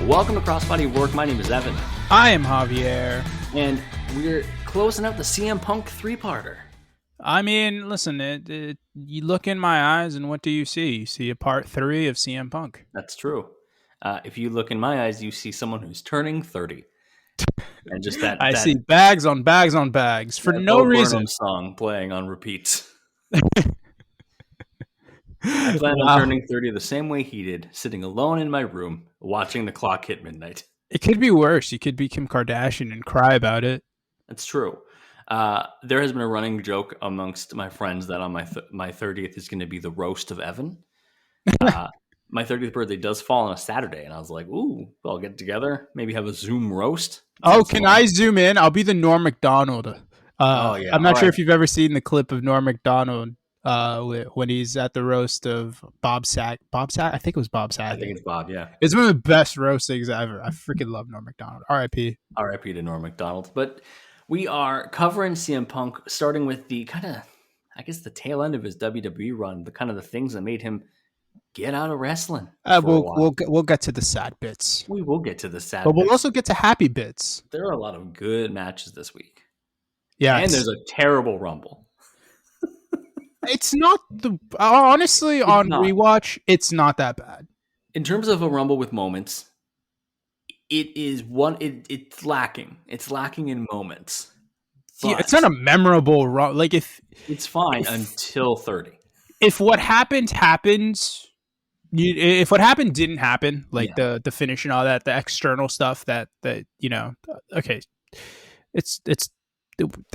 Welcome to Crossbody Work. My name is Evan. I am Javier. And we're closing out the CM Punk three-parter. I mean, listen, you look in my eyes and what do you see? You see a part 3 of CM Punk. That's true. If you look in my eyes, you see someone who's turning 30. And just that... I see bags on bags on bags for no reason. Burnham song playing on repeats. I plan on turning 30 the same way he did, sitting alone in my room, watching the clock hit midnight. It could be worse. You could be Kim Kardashian and cry about it. That's true. There has been a running joke amongst my friends that on my 30th is going to be the roast of Evan. My 30th birthday does fall on a Saturday, and I was like, ooh, we'll get together, maybe have a Zoom roast. Can I zoom in? I'll be the Norm Macdonald. I'm not sure if you've ever seen the clip of Norm Macdonald when he's at the roast of Bob Saget. I think it was Bob Saget. I think it's Bob, yeah. It's one of the best roastings ever. I freaking love Norm Macdonald. R.I.P. R.I.P. to Norm Macdonald. But we are covering CM Punk, starting with the kind of, I guess, the tail end of his WWE run, the things that made him get out of wrestling. We'll get to the sad bits. We will get to the sad but bits. We'll also get to happy bits. There are a lot of good matches this week. Yeah. And there's a terrible Rumble. It's not honestly, on rewatch, it's not that bad. In terms of a Rumble with moments, it's lacking. It's lacking in moments. Yeah, it's not a memorable run. Like it's fine until 30. If what happened happens, if what happened didn't happen, like the finish and all that, the external stuff that okay, it's.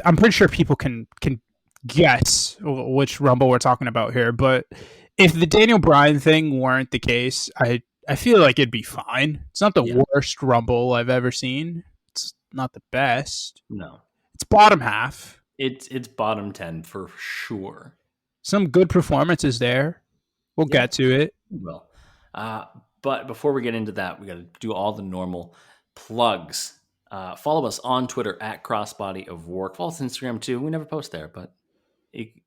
I'm pretty sure people can guess which Rumble we're talking about here, but if the Daniel Bryan thing weren't the case, I feel like it'd be fine. It's not the worst Rumble I've ever seen. It's not the best. No. It's bottom half. It's bottom 10 for sure. Some good performances there. We'll get to it. Well, but before we get into that, we got to do all the normal plugs. Follow us on Twitter at Crossbody of Work. Follow us on Instagram too. We never post there, but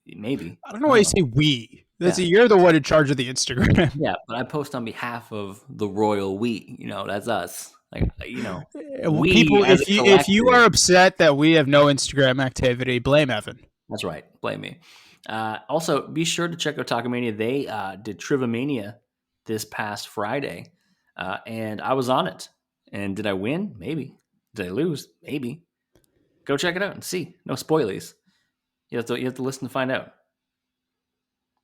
maybe. I don't know why you say we. You're the one in charge of the Instagram. Yeah, but I post on behalf of the royal we. That's us. People, if you are upset that we have no Instagram activity, blame Evan. That's right. Blame me. Also, be sure to check out Takamania. They did Trivomania this past Friday, and I was on it. And did I win? Maybe. Did I lose? Maybe. Go check it out and see. No spoilies. You have to listen to find out.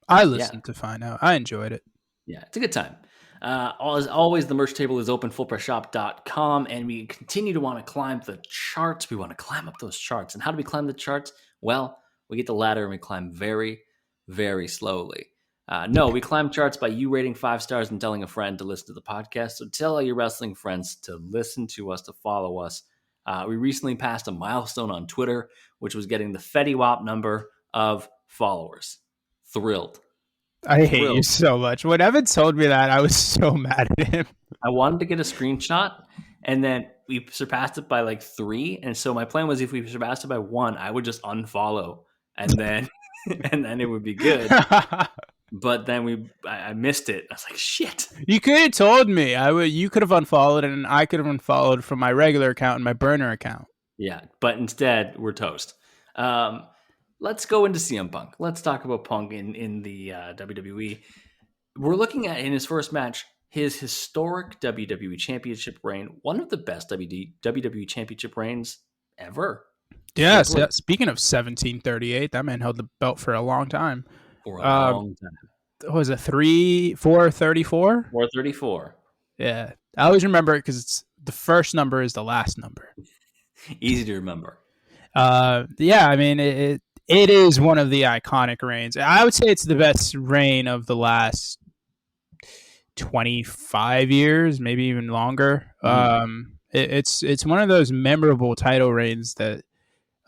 I listened to find out. I enjoyed it. Yeah, it's a good time. As always, the merch table is open, fullpressshop.com, and we continue to want to climb the charts. We want to climb up those charts. And how do we climb the charts? Well, we get the ladder and we climb very, very slowly. We climb charts by you rating 5 stars and telling a friend to listen to the podcast. So tell all your wrestling friends to listen to us, to follow us. We recently passed a milestone on Twitter, which was getting the Fetty Wap number of followers. Thrilled. I hate you so much. When Evan told me that, I was so mad at him. I wanted to get a screenshot, and then we surpassed it by like 3. And so my plan was if we surpassed it by 1, I would just unfollow, and then it would be good. But then I missed it. I was like, shit. You could have told me. You could have unfollowed it, and I could have unfollowed from my regular account and my burner account. Yeah, but instead, we're toast. Let's go into CM Punk. Let's talk about Punk in the WWE. We're looking at, in his first match, his historic WWE Championship reign. One of the best WWE Championship reigns ever. Yes. Yeah, speaking of 1738, that man held the belt for a long time. For a long time. Was it 434? 434. Yeah. I always remember it because it's the first number is the last number. Easy to remember. I mean, it is one of the iconic reigns. I would say it's the best reign of the last 25 years, maybe even longer. It's one of those memorable title reigns that,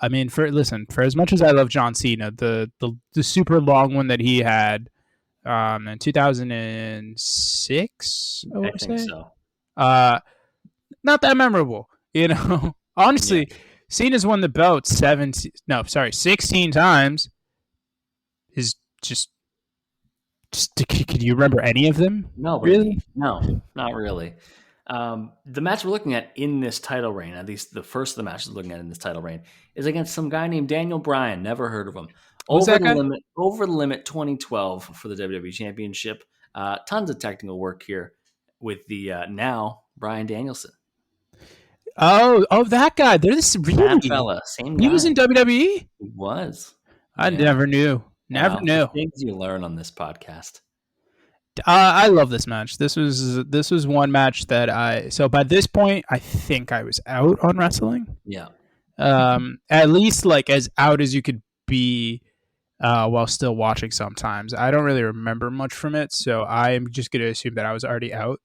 I mean, for as much as I love John Cena, the super long one that he had in 2006, I think so. Not that memorable, Honestly, Cena's won the belt 16 times. Is just can you remember any of them? No, really? No, not really. The match we're looking at in this title reign, at least the first of the matches we're looking at in this title reign, is against some guy named Daniel Bryan. Never heard of him. Who's that guy? Over the limit 2012 for the WWE Championship. Tons of technical work here with the now Bryan Danielson. Oh, that guy. There's really That fella, same guy. He was in WWE. He was. I never knew. Never knew. Things you learn on this podcast. I love this match. This was one match that so by this point I think I was out on wrestling. Yeah. At least like as out as you could be while still watching sometimes. I don't really remember much from it, so I'm just going to assume that I was already out.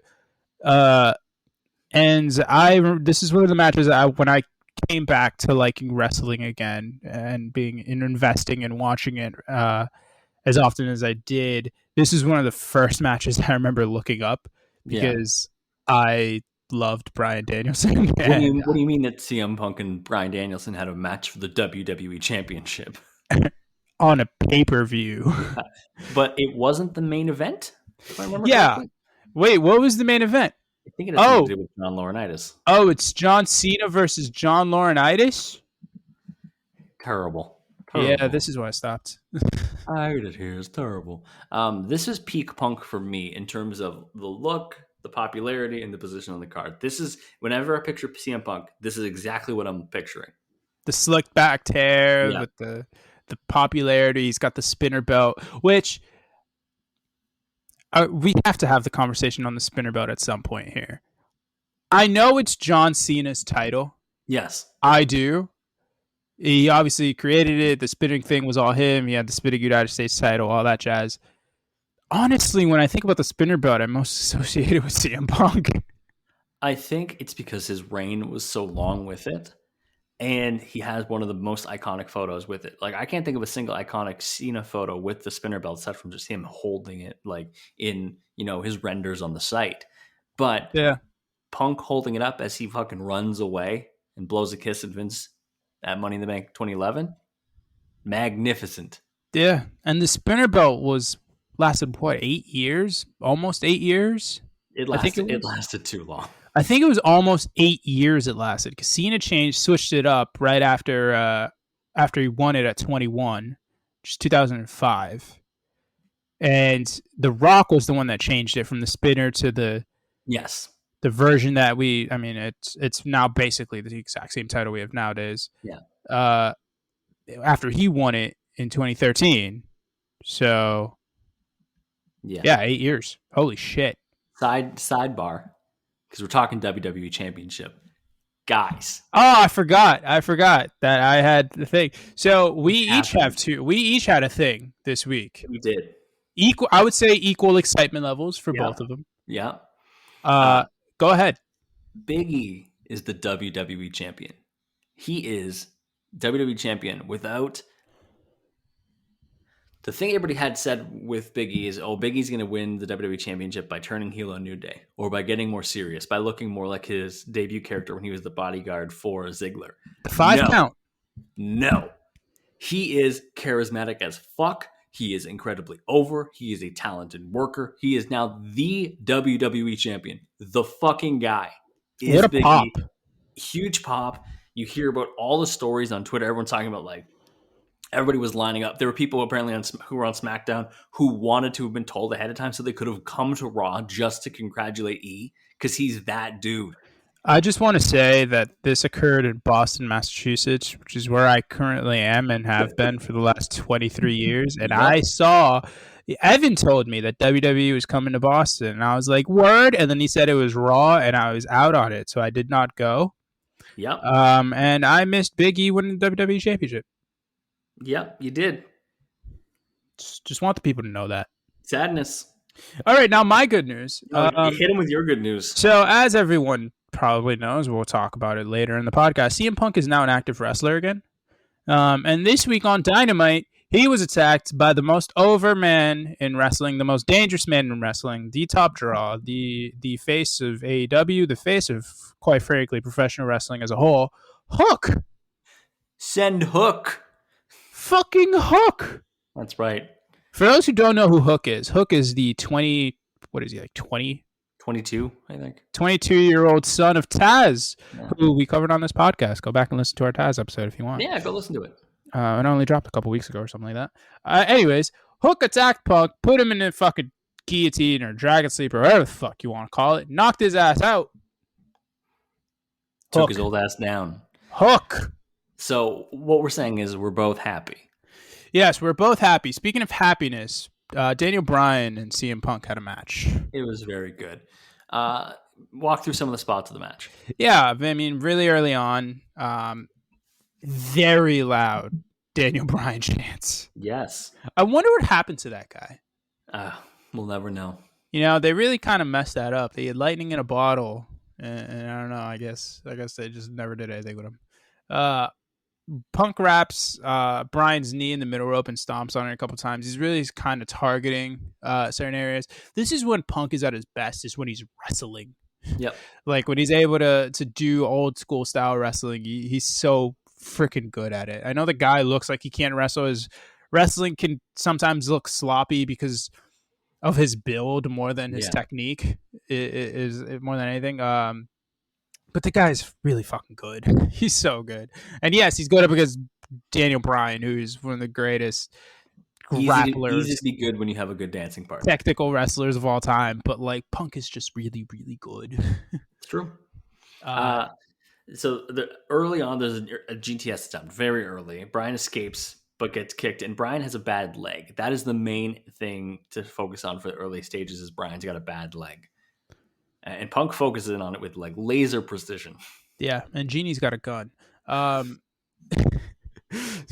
And this is one of the matches when I came back to liking wrestling again and investing and watching it as often as I did. This is one of the first matches I remember looking up because I loved Bryan Danielson. What do you mean that CM Punk and Bryan Danielson had a match for the WWE Championship? On a pay-per-view. But it wasn't the main event, if I remember correctly. Wait, what was the main event? I think it has something to do with John Laurinaitis. Oh, it's John Cena versus John Laurinaitis? Terrible. Yeah, this is why I stopped. I heard it here. It's terrible. This is peak Punk for me in terms of the look, the popularity, and the position on the card. This is, whenever I picture CM Punk, this is exactly what I'm picturing. The slicked back hair with the popularity. He's got the spinner belt, which we have to have the conversation on the spinner belt at some point here. I know it's John Cena's title. Yes. I do. He obviously created it. The spinning thing was all him. He had the spinning United States title, all that jazz. Honestly, when I think about the spinner belt, I'm most associated with CM Punk. I think it's because his reign was so long with it. And he has one of the most iconic photos with it. Like, I can't think of a single iconic Cena photo with the spinner belt aside from just him holding it, like in, his renders on the site. But Punk holding it up as he fucking runs away and blows a kiss at Vince at Money in the Bank 2011. Magnificent. Yeah. And the spinner belt lasted, what, 8 years? Almost 8 years? It lasted too long. I think it was almost 8 years it lasted because Cena switched it up right after he won it at 21, which is 2005. And The Rock was the one that changed it from the spinner to the version that it's now basically the exact same title we have nowadays. Yeah. After he won it in 2013. So yeah, 8 years. Holy shit. Sidebar. Because we're talking WWE Championship. Guys. Oh, I forgot that I had the thing. So we each had a thing this week. We did. I would say equal excitement levels for both of them. Yeah. Go ahead. Big E is the WWE champion. He is WWE champion without... The thing everybody had said with Big E is, Big E's going to win the WWE Championship by turning heel on New Day, or by getting more serious, by looking more like his debut character when he was the bodyguard for Ziggler. The 5 count. No. He is charismatic as fuck. He is incredibly over. He is a talented worker. He is now the WWE Champion. The fucking guy is what a Big pop. E. Huge pop. You hear about all the stories on Twitter. Everyone's talking about, like, everybody was lining up. There were people apparently who were on SmackDown who wanted to have been told ahead of time so they could have come to Raw just to congratulate E, because he's that dude. I just want to say that this occurred in Boston, Massachusetts, which is where I currently am and have been for the last 23 years. And I saw, Evan told me that WWE was coming to Boston. And I was like, word. And then he said it was Raw, and I was out on it. So I did not go. Yep. And I missed Big E winning the WWE Championship. Yep, you did. Just want the people to know that. Sadness. All right, now my good news. Hit him with your good news. So, as everyone probably knows, we'll talk about it later in the podcast, CM Punk is now an active wrestler again. And this week on Dynamite, he was attacked by the most over man in wrestling, the most dangerous man in wrestling, the top draw, the face of AEW, the face of, quite frankly, professional wrestling as a whole, Hook. Send Hook. Fucking Hook. That's right. For those who don't know who Hook is the 20, what is he, like 20? 22, I think. 22-year-old son of Taz, Yeah. who we covered on this podcast. Go back and listen to our Taz episode if you want. Yeah, go listen to it. It only dropped a couple weeks ago or something like that. Anyways, Hook attacked Punk, put him in the fucking guillotine or dragon sleep or whatever the fuck you want to call it, knocked his ass out. Took his old ass down. Hook. So what we're saying is we're both happy. Yes, we're both happy. Speaking of happiness, Daniel Bryan and CM Punk had a match. It was very good. Walk through some of the spots of the match. Yeah, I mean, really early on, very loud Daniel Bryan chants. Yes. I wonder what happened to that guy. We'll never know. You know, they really kind of messed that up. They had lightning in a bottle, and I don't know. I guess they just never did anything with him. Punk wraps Bryan's knee in the middle rope and stomps on it a couple times. He's really kind of targeting certain areas. This is when Punk is at his best, is when he's wrestling. Yep. Like when he's able to do old school style wrestling, he's so freaking good at it. I know the guy looks like he can't wrestle. His wrestling can sometimes look sloppy because of his build more than his technique is more than anything. But the guy's really fucking good. He's so good. And yes, he's good up against Daniel Bryan, who's one of the greatest grapplers. Easy to be good when you have a good dancing partner. Technical wrestlers of all time. But like Punk is just really, really good. It's true. So early on, there's a GTS attempt, very early. Bryan escapes, but gets kicked, and Bryan has a bad leg. That is the main thing to focus on for the early stages, is Bryan's got a bad leg. And Punk focuses in on it with like laser precision. Yeah, and Genie's got a gun. So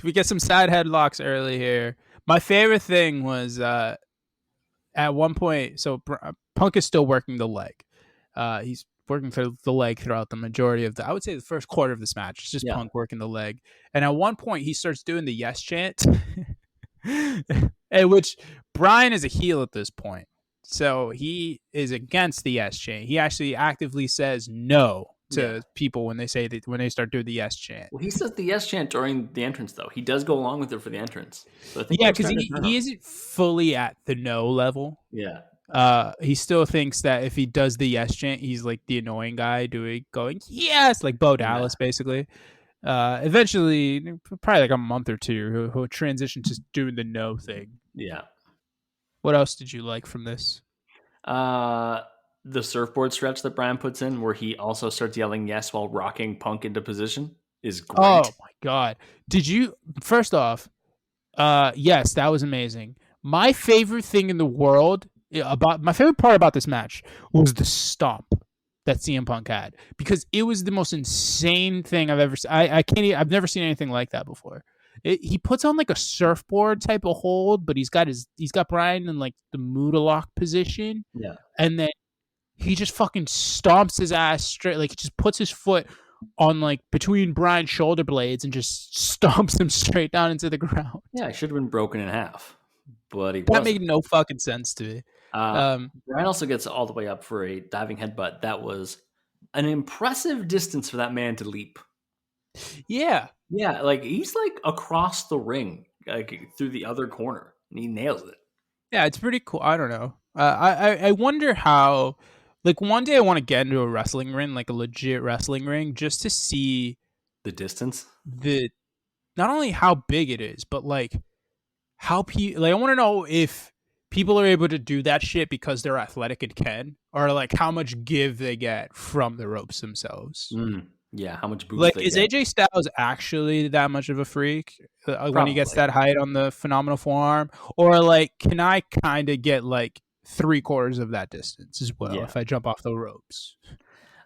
we get some side headlocks early here. My favorite thing was at one point, so Punk is still working the leg. He's working for the leg throughout the majority of I would say the first quarter of this match. It's just Punk working the leg. And at one point, he starts doing the yes chant, which Bryan is a heel at this point. So he is against the yes chant. He actually actively says no to people when they start doing the yes chant. Well, he says the yes chant during the entrance, though. He does go along with it for the entrance. So because he isn't fully at the no level. Yeah. He still thinks that if he does the yes chant, he's like the annoying guy going yes, like Bo Dallas basically. Eventually, probably like a month or two, he'll transition to doing the no thing. Yeah. What else did you like from this? The surfboard stretch that Bryan puts in, where he also starts yelling yes while rocking Punk into position, is great. Oh my god! Did you? First off, yes, that was amazing. My favorite thing in the world my favorite part about this match was the stomp that CM Punk had, because it was the most insane thing I've ever seen. I've never seen anything like that before. He puts on like a surfboard type of hold, but he's got Bryan in like the Muda lock position. Yeah. And then he just fucking stomps his ass straight. Like he just puts his foot on like between Bryan's shoulder blades and just stomps him straight down into the ground. Yeah, it should have been broken in half, but he wasn't. That made no fucking sense to me. Bryan also gets all the way up for a diving headbutt. That was an impressive distance for that man to leap. Yeah. Yeah, like he's like across the ring, like through the other corner, and he nails it. Yeah, it's pretty cool. I don't know. I wonder how. Like one day I want to get into a wrestling ring, like a legit wrestling ring, just to see the distance. Not only how big it is, but like how I want to know if people are able to do that shit because they're athletic and can, or like how much give they get from the ropes themselves. Yeah, how much boost like they is get. AJ Styles actually that much of a freak when he gets that height on the phenomenal forearm, or like can I kind of get like 3/4 of that distance as well if I jump off the ropes?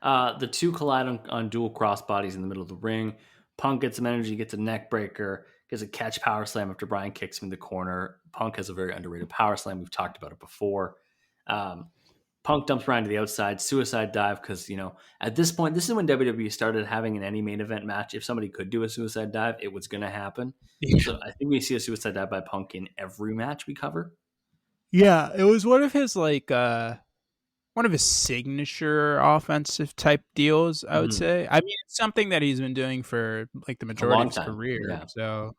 The two collide on dual crossbodies in the middle of the ring. Punk gets some energy, gets a neck breaker, gets a catch power slam after Bryan kicks him in the corner. Punk has a very underrated power slam. We've talked about it before. Punk dumps Bryan to the outside, suicide dive, because, you know, at this point, this is when WWE started having in any main event match, if somebody could do a suicide dive, it was going to happen. Yeah. So I think we see a suicide dive by Punk in every match we cover. Yeah, it was one of his, like, one of his signature offensive type deals, I would say. I mean, it's something that he's been doing for, like, the majority of his career. Yeah. So,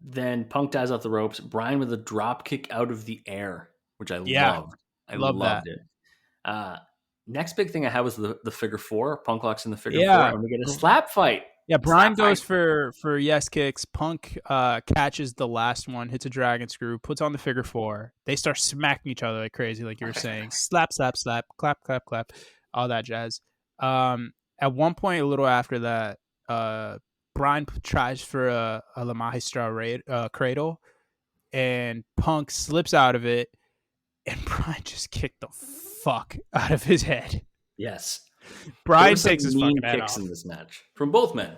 then Punk dives off the ropes. Bryan with a drop kick out of the air, which I loved. I Love that. loved it. Next big thing I had was the figure four. Punk locks in the figure four, Yeah. and we get a slap fight. Yeah, Bryan Slap goes fight. for yes kicks. Punk catches the last one, hits a dragon screw, puts on the figure four. They start smacking each other like crazy, like you were saying. Slap, slap, slap, clap, clap, clap, all that jazz. At one point, a little after that, Bryan tries for a La Magistra cradle, and Punk slips out of it, and Bryan just kicked the fuck out of his head. Yes. There were Bryan some takes his mean fucking head kicks off. in this match from both men.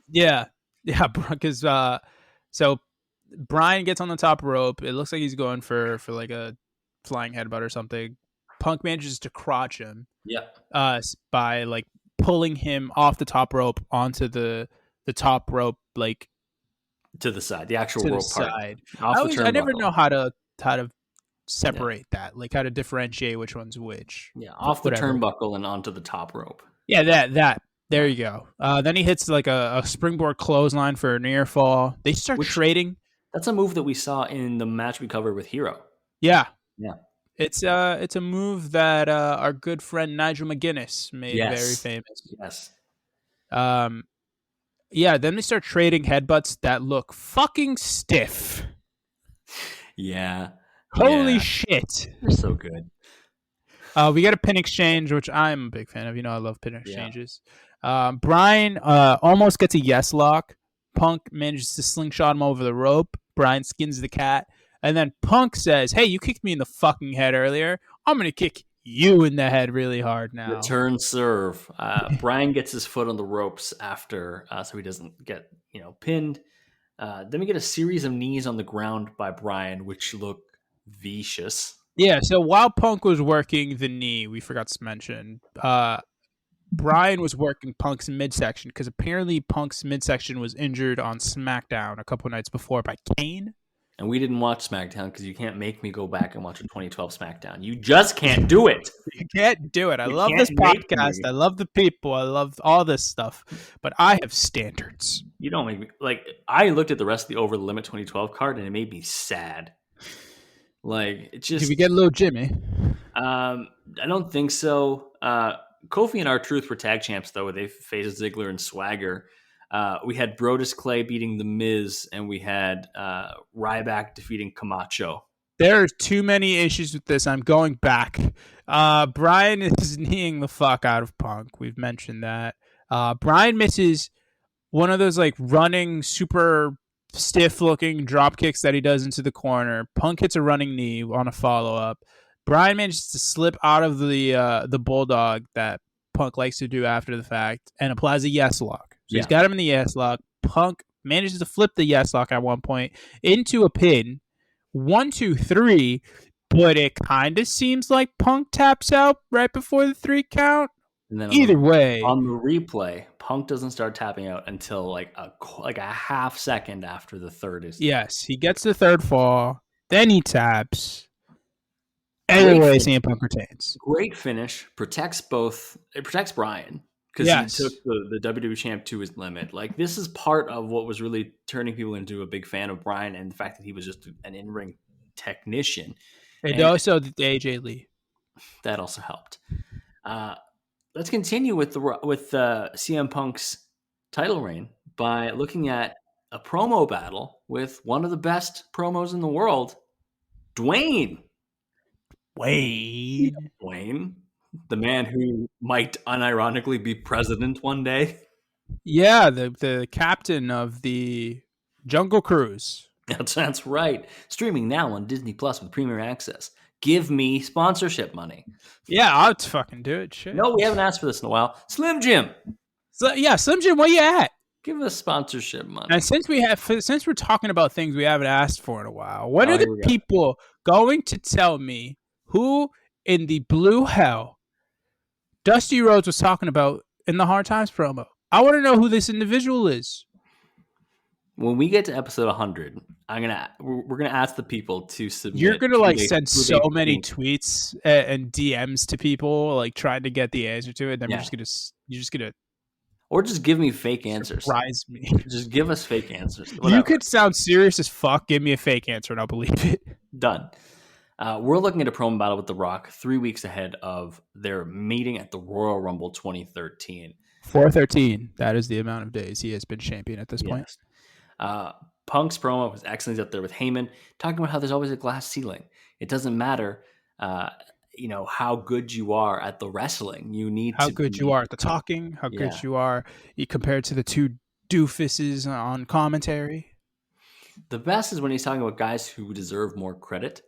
Yeah, because so Bryan gets on the top rope. It looks like he's going for like a flying headbutt or something. Punk manages to crotch him. Yeah. By like pulling him off the top rope onto the top rope, like To the side, the actual to the rope part. side. Off the I never turnbuckle. know how to separate that, like how to differentiate which one's which. Yeah, off the Whatever. turnbuckle and onto the top rope. Yeah, that. There you go. Then he hits like a springboard clothesline for a near fall. They start trading. That's a move that we saw in the match we covered with Hero. Yeah. Yeah. It's a move that our good friend Nigel McGuinness made very famous. Yes. Yeah, then they start trading headbutts that look fucking stiff. Yeah. Holy shit. They're so good. We get a pin exchange, which I'm a big fan of. You know, I love pin exchanges. Bryan almost gets a yes lock. Punk manages to slingshot him over the rope. Bryan skins the cat. And then Punk says, hey, you kicked me in the fucking head earlier. I'm going to kick you in the head really hard now. Return serve. Bryan gets his foot on the ropes after, so he doesn't get pinned. Then we get a series of knees on the ground by Bryan, which look vicious. Yeah, so while Punk was working the knee, we forgot to mention, Bryan was working Punk's midsection because apparently Punk's midsection was injured on SmackDown a couple nights before by Kane. And we didn't watch SmackDown because you can't make me go back and watch a 2012 SmackDown. You just can't do it. You can't do it. I love this podcast. I love the people. I love all this stuff. But I have standards. You don't make me... I looked at the rest of the Over the Limit 2012 card and it made me sad. It just... Did we get Lil Jimmy? I don't think so. Kofi and R-Truth were tag champs, though, where they faced Ziggler and Swagger. We had Brodus Clay beating The Miz, and we had Ryback defeating Camacho. There are too many issues with this. I'm going back. Bryan is kneeing the fuck out of Punk. We've mentioned that. Bryan misses one of those running super stiff-looking drop kicks that he does into the corner. Punk hits a running knee on a follow-up. Bryan manages to slip out of the bulldog that Punk likes to do after the fact and applies a yes lock. So he's got him in the yes lock. Punk manages to flip the yes lock at one point into a pin. 1, 2, 3, but it kind of seems like Punk taps out right before the 3 count. And then either way, on the replay, Punk doesn't start tapping out until a half second after the third is. Yes, he gets the third fall, then he taps. Anyway, CM Punk retains. Great finish. Protects both. It protects Bryan because he took the WWE champ to his limit. This is part of what was really turning people into a big fan of Bryan and the fact that he was just an in-ring technician. And also the AJ Lee. That also helped. Let's continue with CM Punk's title reign by looking at a promo battle with one of the best promos in the world, Dwayne. Dwayne, the man who might unironically be president one day. Yeah, the captain of the Jungle Cruise. That's right. Streaming now on Disney Plus with Premier Access. Give me sponsorship money. Yeah, I'll fucking do it. Shit. No, we haven't asked for this in a while. Slim Jim. Slim Jim, where you at? Give us sponsorship money. And since we're talking about things we haven't asked for in a while, when are the people going to tell me who in the blue hell Dusty Rhodes was talking about in the Hard Times promo? I want to know who this individual is. When we get to episode 100, we're gonna ask the people to submit. You're gonna send so many tweets and DMs to people trying to get the answer to it. And then you're just gonna or just give me fake answers. Surprise me. Just give us fake answers. Whatever. You could sound serious as fuck. Give me a fake answer and I'll believe it. Done. We're looking at a promo battle with The Rock 3 weeks ahead of their meeting at the Royal Rumble 2013. 413. That is the amount of days he has been champion at this point. Yes. Punk's promo was excellent. He's up there with Heyman, talking about how there's always a glass ceiling. It doesn't matter, how good you are at the wrestling. You need how to good be, you are at the talking, how Yeah. good you are compared to the two doofuses on commentary. The best is when he's talking about guys who deserve more credit.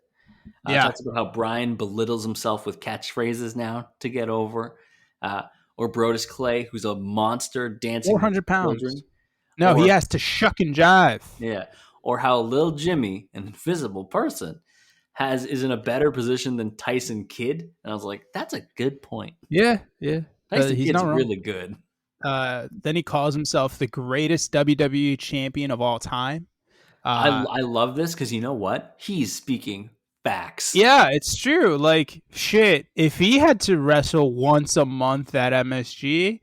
Yeah. Talks about how Bryan belittles himself with catchphrases now to get over. Or Brodus Clay, who's a monster dancing with 400 pounds. children. No, Or he has to shuck and jive. Yeah. Or how Lil Jimmy, an invisible person, is in a better position than Tyson Kidd. And I was like, that's a good point. Yeah. Tyson He's Kidd's not wrong. really good. Then he calls himself the greatest WWE champion of all time. I love this because you know what? He's speaking facts. Yeah, it's true. Like, shit, if he had to wrestle once a month at MSG,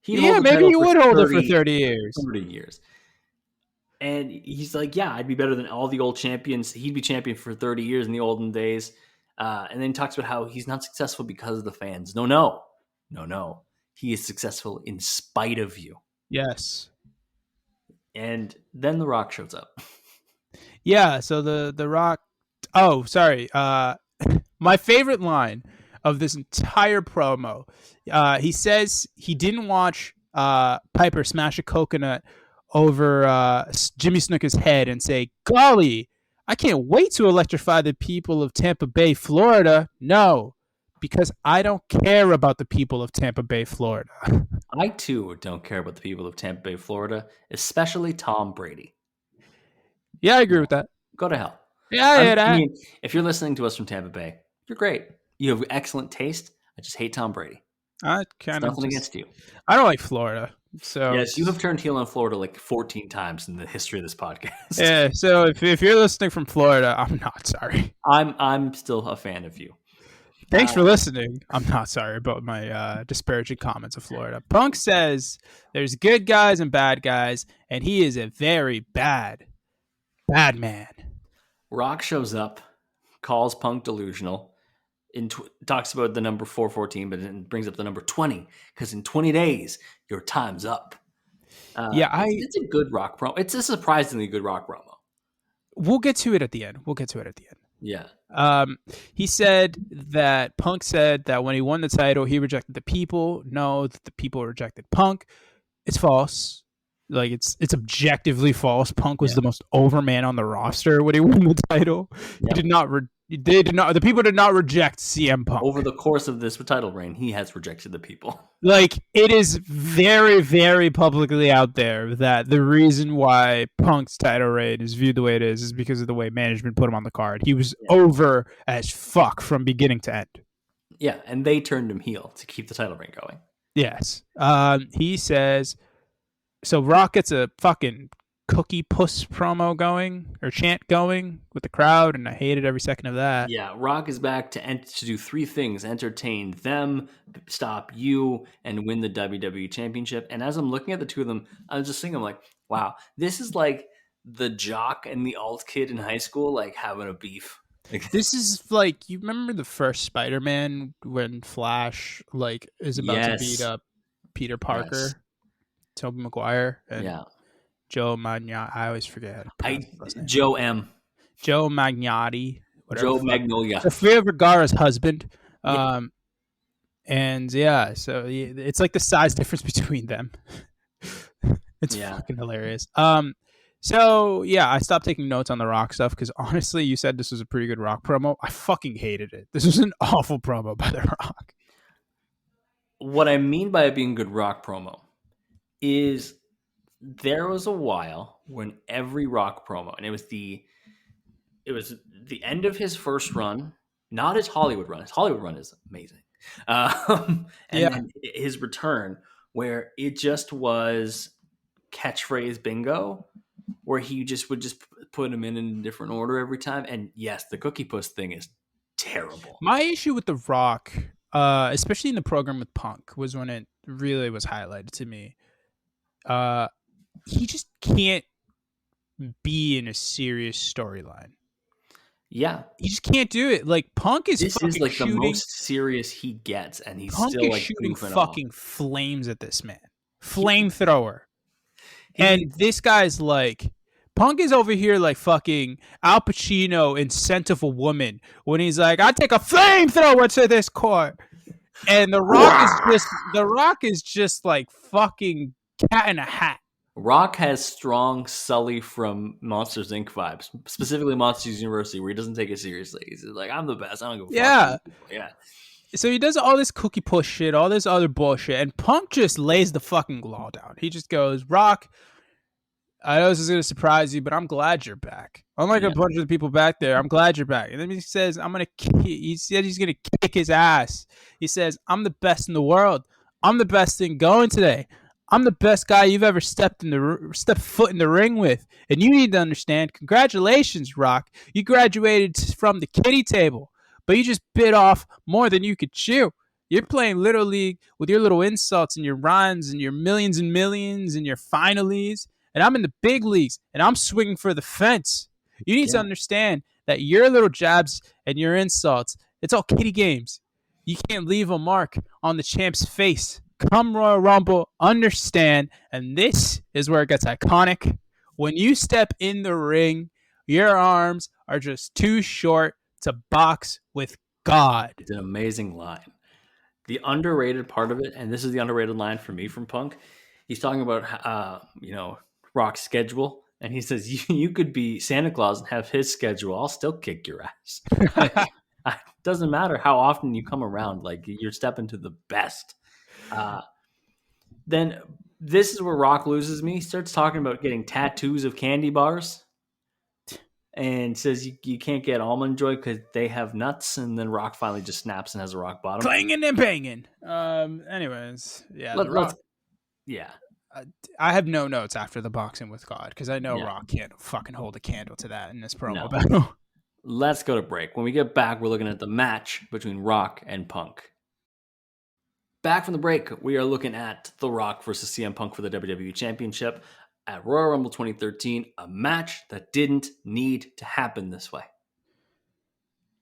maybe he would hold it for 30 years. 30 years. And he's like, yeah, I'd be better than all the old champions. He'd be champion for 30 years in the olden days. And then he talks about how he's not successful because of the fans. No. He is successful in spite of you. Yes. And then The Rock shows up. Yeah, so the Rock... Oh, sorry. My favorite line of this entire promo, he says he didn't watch Piper smash a coconut over Jimmy Snuka's head and say, golly, I can't wait to electrify the people of Tampa Bay, Florida. No, because I don't care about the people of Tampa Bay, Florida. I, too, don't care about the people of Tampa Bay, Florida, especially Tom Brady. Yeah, I agree with that. Go to hell. Yeah, I mean, if you're listening to us from Tampa Bay, you're great. You have excellent taste. I just hate Tom Brady. Nothing against you. I don't like Florida. So yes, you have turned heel on Florida like 14 times in the history of this podcast. Yeah, so if you're listening from Florida, I'm not sorry. I'm still a fan of you. Thanks for listening. I'm not sorry about my disparaging comments of Florida. Punk says there's good guys and bad guys, and he is a very bad man. Rock shows up, calls Punk delusional, talks about the number 414, but then brings up the number 20 because in 20 days your time's up. It's a good Rock promo. It's a surprisingly good Rock promo. We'll get to it at the end. Yeah. He said that Punk said that when he won the title, he rejected the people. No, that the people rejected Punk. It's false. Like it's objectively false. Punk was the most over man on the roster when he won the title. He did not. The people did not reject CM Punk. Over the course of this title reign, he has rejected the people. Like, it is very, very publicly out there that the reason why Punk's title reign is viewed the way it is because of the way management put him on the card. He was over as fuck from beginning to end. Yeah, and they turned him heel to keep the title reign going. Yes. He says... So Rock gets a fucking cookie puss promo going, or chant going with the crowd, and I hated every second of that. Yeah, Rock is back to do three things: entertain them, stop you, and win the WWE Championship. And as I'm looking at the two of them, I was just thinking, I'm like, wow, this is like the jock and the alt kid in high school, like having a beef. This is like, you remember the first Spider-Man when Flash is about to beat up Peter Parker? Yes. Tobey Maguire and Joe Magnotti. I always forget how to pronounce his name. Joe M. Joe Magnotti. Joe Magnolia. Sofia Vergara's husband. So it's like the size difference between them. It's fucking hilarious. So I stopped taking notes on the Rock stuff because honestly, you said this was a pretty good Rock promo. I fucking hated it. This was an awful promo by the Rock. What I mean by it being a good Rock promo is there was a while when every Rock promo, and it was the end of his first run, not his Hollywood run. His Hollywood run is amazing. Then his return, where it just was catchphrase bingo, where he just would put him in a different order every time. And yes, the cookie puss thing is terrible. My issue with the Rock, especially in the program with Punk, was when it really was highlighted to me. He just can't be in a serious storyline. Yeah. You just can't do it. Like, Punk is This is fucking like the shooting. most serious he gets, and he's Punk still is like shooting goofing off. fucking flames at this man. Flamethrower. He And this guy's like, Punk is over here like fucking Al Pacino in Scent of a Woman when he's like, I take a flamethrower to this court. And The Rock is just like fucking cat in a hat. Rock has strong Sully from Monsters Inc. vibes, specifically Monsters University, where he doesn't take it seriously. He's like, I'm the best. I don't give a fuck. Yeah. Yeah. So he does all this cookie push shit, all this other bullshit, and Punk just lays the fucking law down. He just goes, Rock, I know this is going to surprise you, but I'm glad you're back. Unlike a bunch of the people back there, I'm glad you're back. And then he says, he said he's going to kick his ass. He says, I'm the best in the world. I'm the best thing going today. I'm the best guy you've ever stepped foot in the ring with. And you need to understand, congratulations, Rock. You graduated from the kiddie table, but you just bit off more than you could chew. You're playing Little League with your little insults and your rhymes and your millions and millions and your finalies. And I'm in the big leagues, and I'm swinging for the fence. You need to understand that your little jabs and your insults, it's all kiddie games. You can't leave a mark on the champ's face. Come Royal Rumble, understand, and this is where it gets iconic. When you step in the ring, your arms are just too short to box with God. It's an amazing line. The underrated part of it, and this is the underrated line for me from Punk, he's talking about, Rock's schedule, and he says, you could be Santa Claus and have his schedule. I'll still kick your ass. It doesn't matter how often you come around. Like, you're stepping to the best. Then this is where Rock loses me. He starts talking about getting tattoos of candy bars and says you can't get Almond Joy because they have nuts. And then Rock finally just snaps and has a rock bottom. Clanging and banging. Anyways, yeah. Yeah. I have no notes after the boxing with God because I know Rock can't fucking hold a candle to that in this promo battle. Let's go to break. When we get back, we're looking at the match between Rock and Punk. Back from the break, we are looking at The Rock versus CM Punk for the WWE Championship at Royal Rumble 2013, a match that didn't need to happen this way.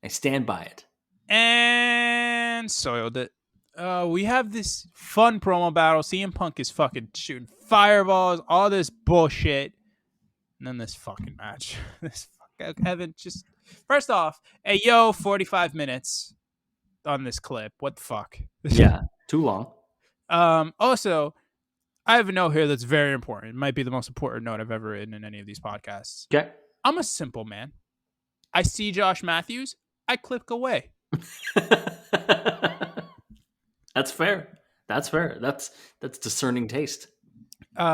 I stand by it. And soiled it. We have this fun promo battle. CM Punk is fucking shooting fireballs, all this bullshit. And then this fucking match. Evan, just... First off, hey, 45 minutes on this clip. What the fuck? Yeah, too long. Also, I have a note here that's very important. It might be the most important note I've ever written in any of these podcasts. Okay. I'm a simple man. I see Josh Matthews, I click away. That's fair. That's fair. That's discerning taste. We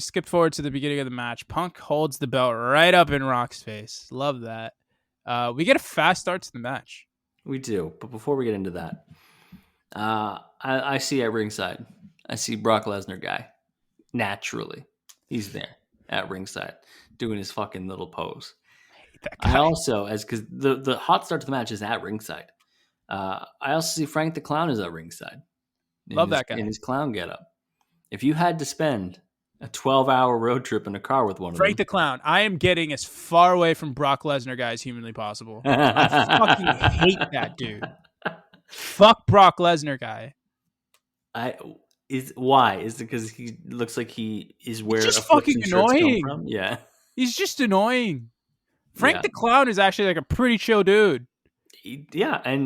skipped forward to the beginning of the match. Punk holds the belt right up in Rock's face. Love that. We get a fast start to the match. We do, but before we get into that, I see at ringside, I see Brock Lesnar guy. Naturally, he's there at ringside doing his fucking little pose. I hate that guy. I also, because the hot start to the match is at ringside. I also see Frank the Clown is at ringside. Love that guy in his clown getup. If you had to spend a 12-hour road trip in a car with one of them, Frank the Clown, I am getting as far away from Brock Lesnar guy as humanly possible. I fucking hate that dude. Fuck Brock Lesnar guy. Why? Is it because he looks like he is where he's just fucking annoying? Come from? Yeah, he's just annoying. Frank the Clown is actually like a pretty chill dude. And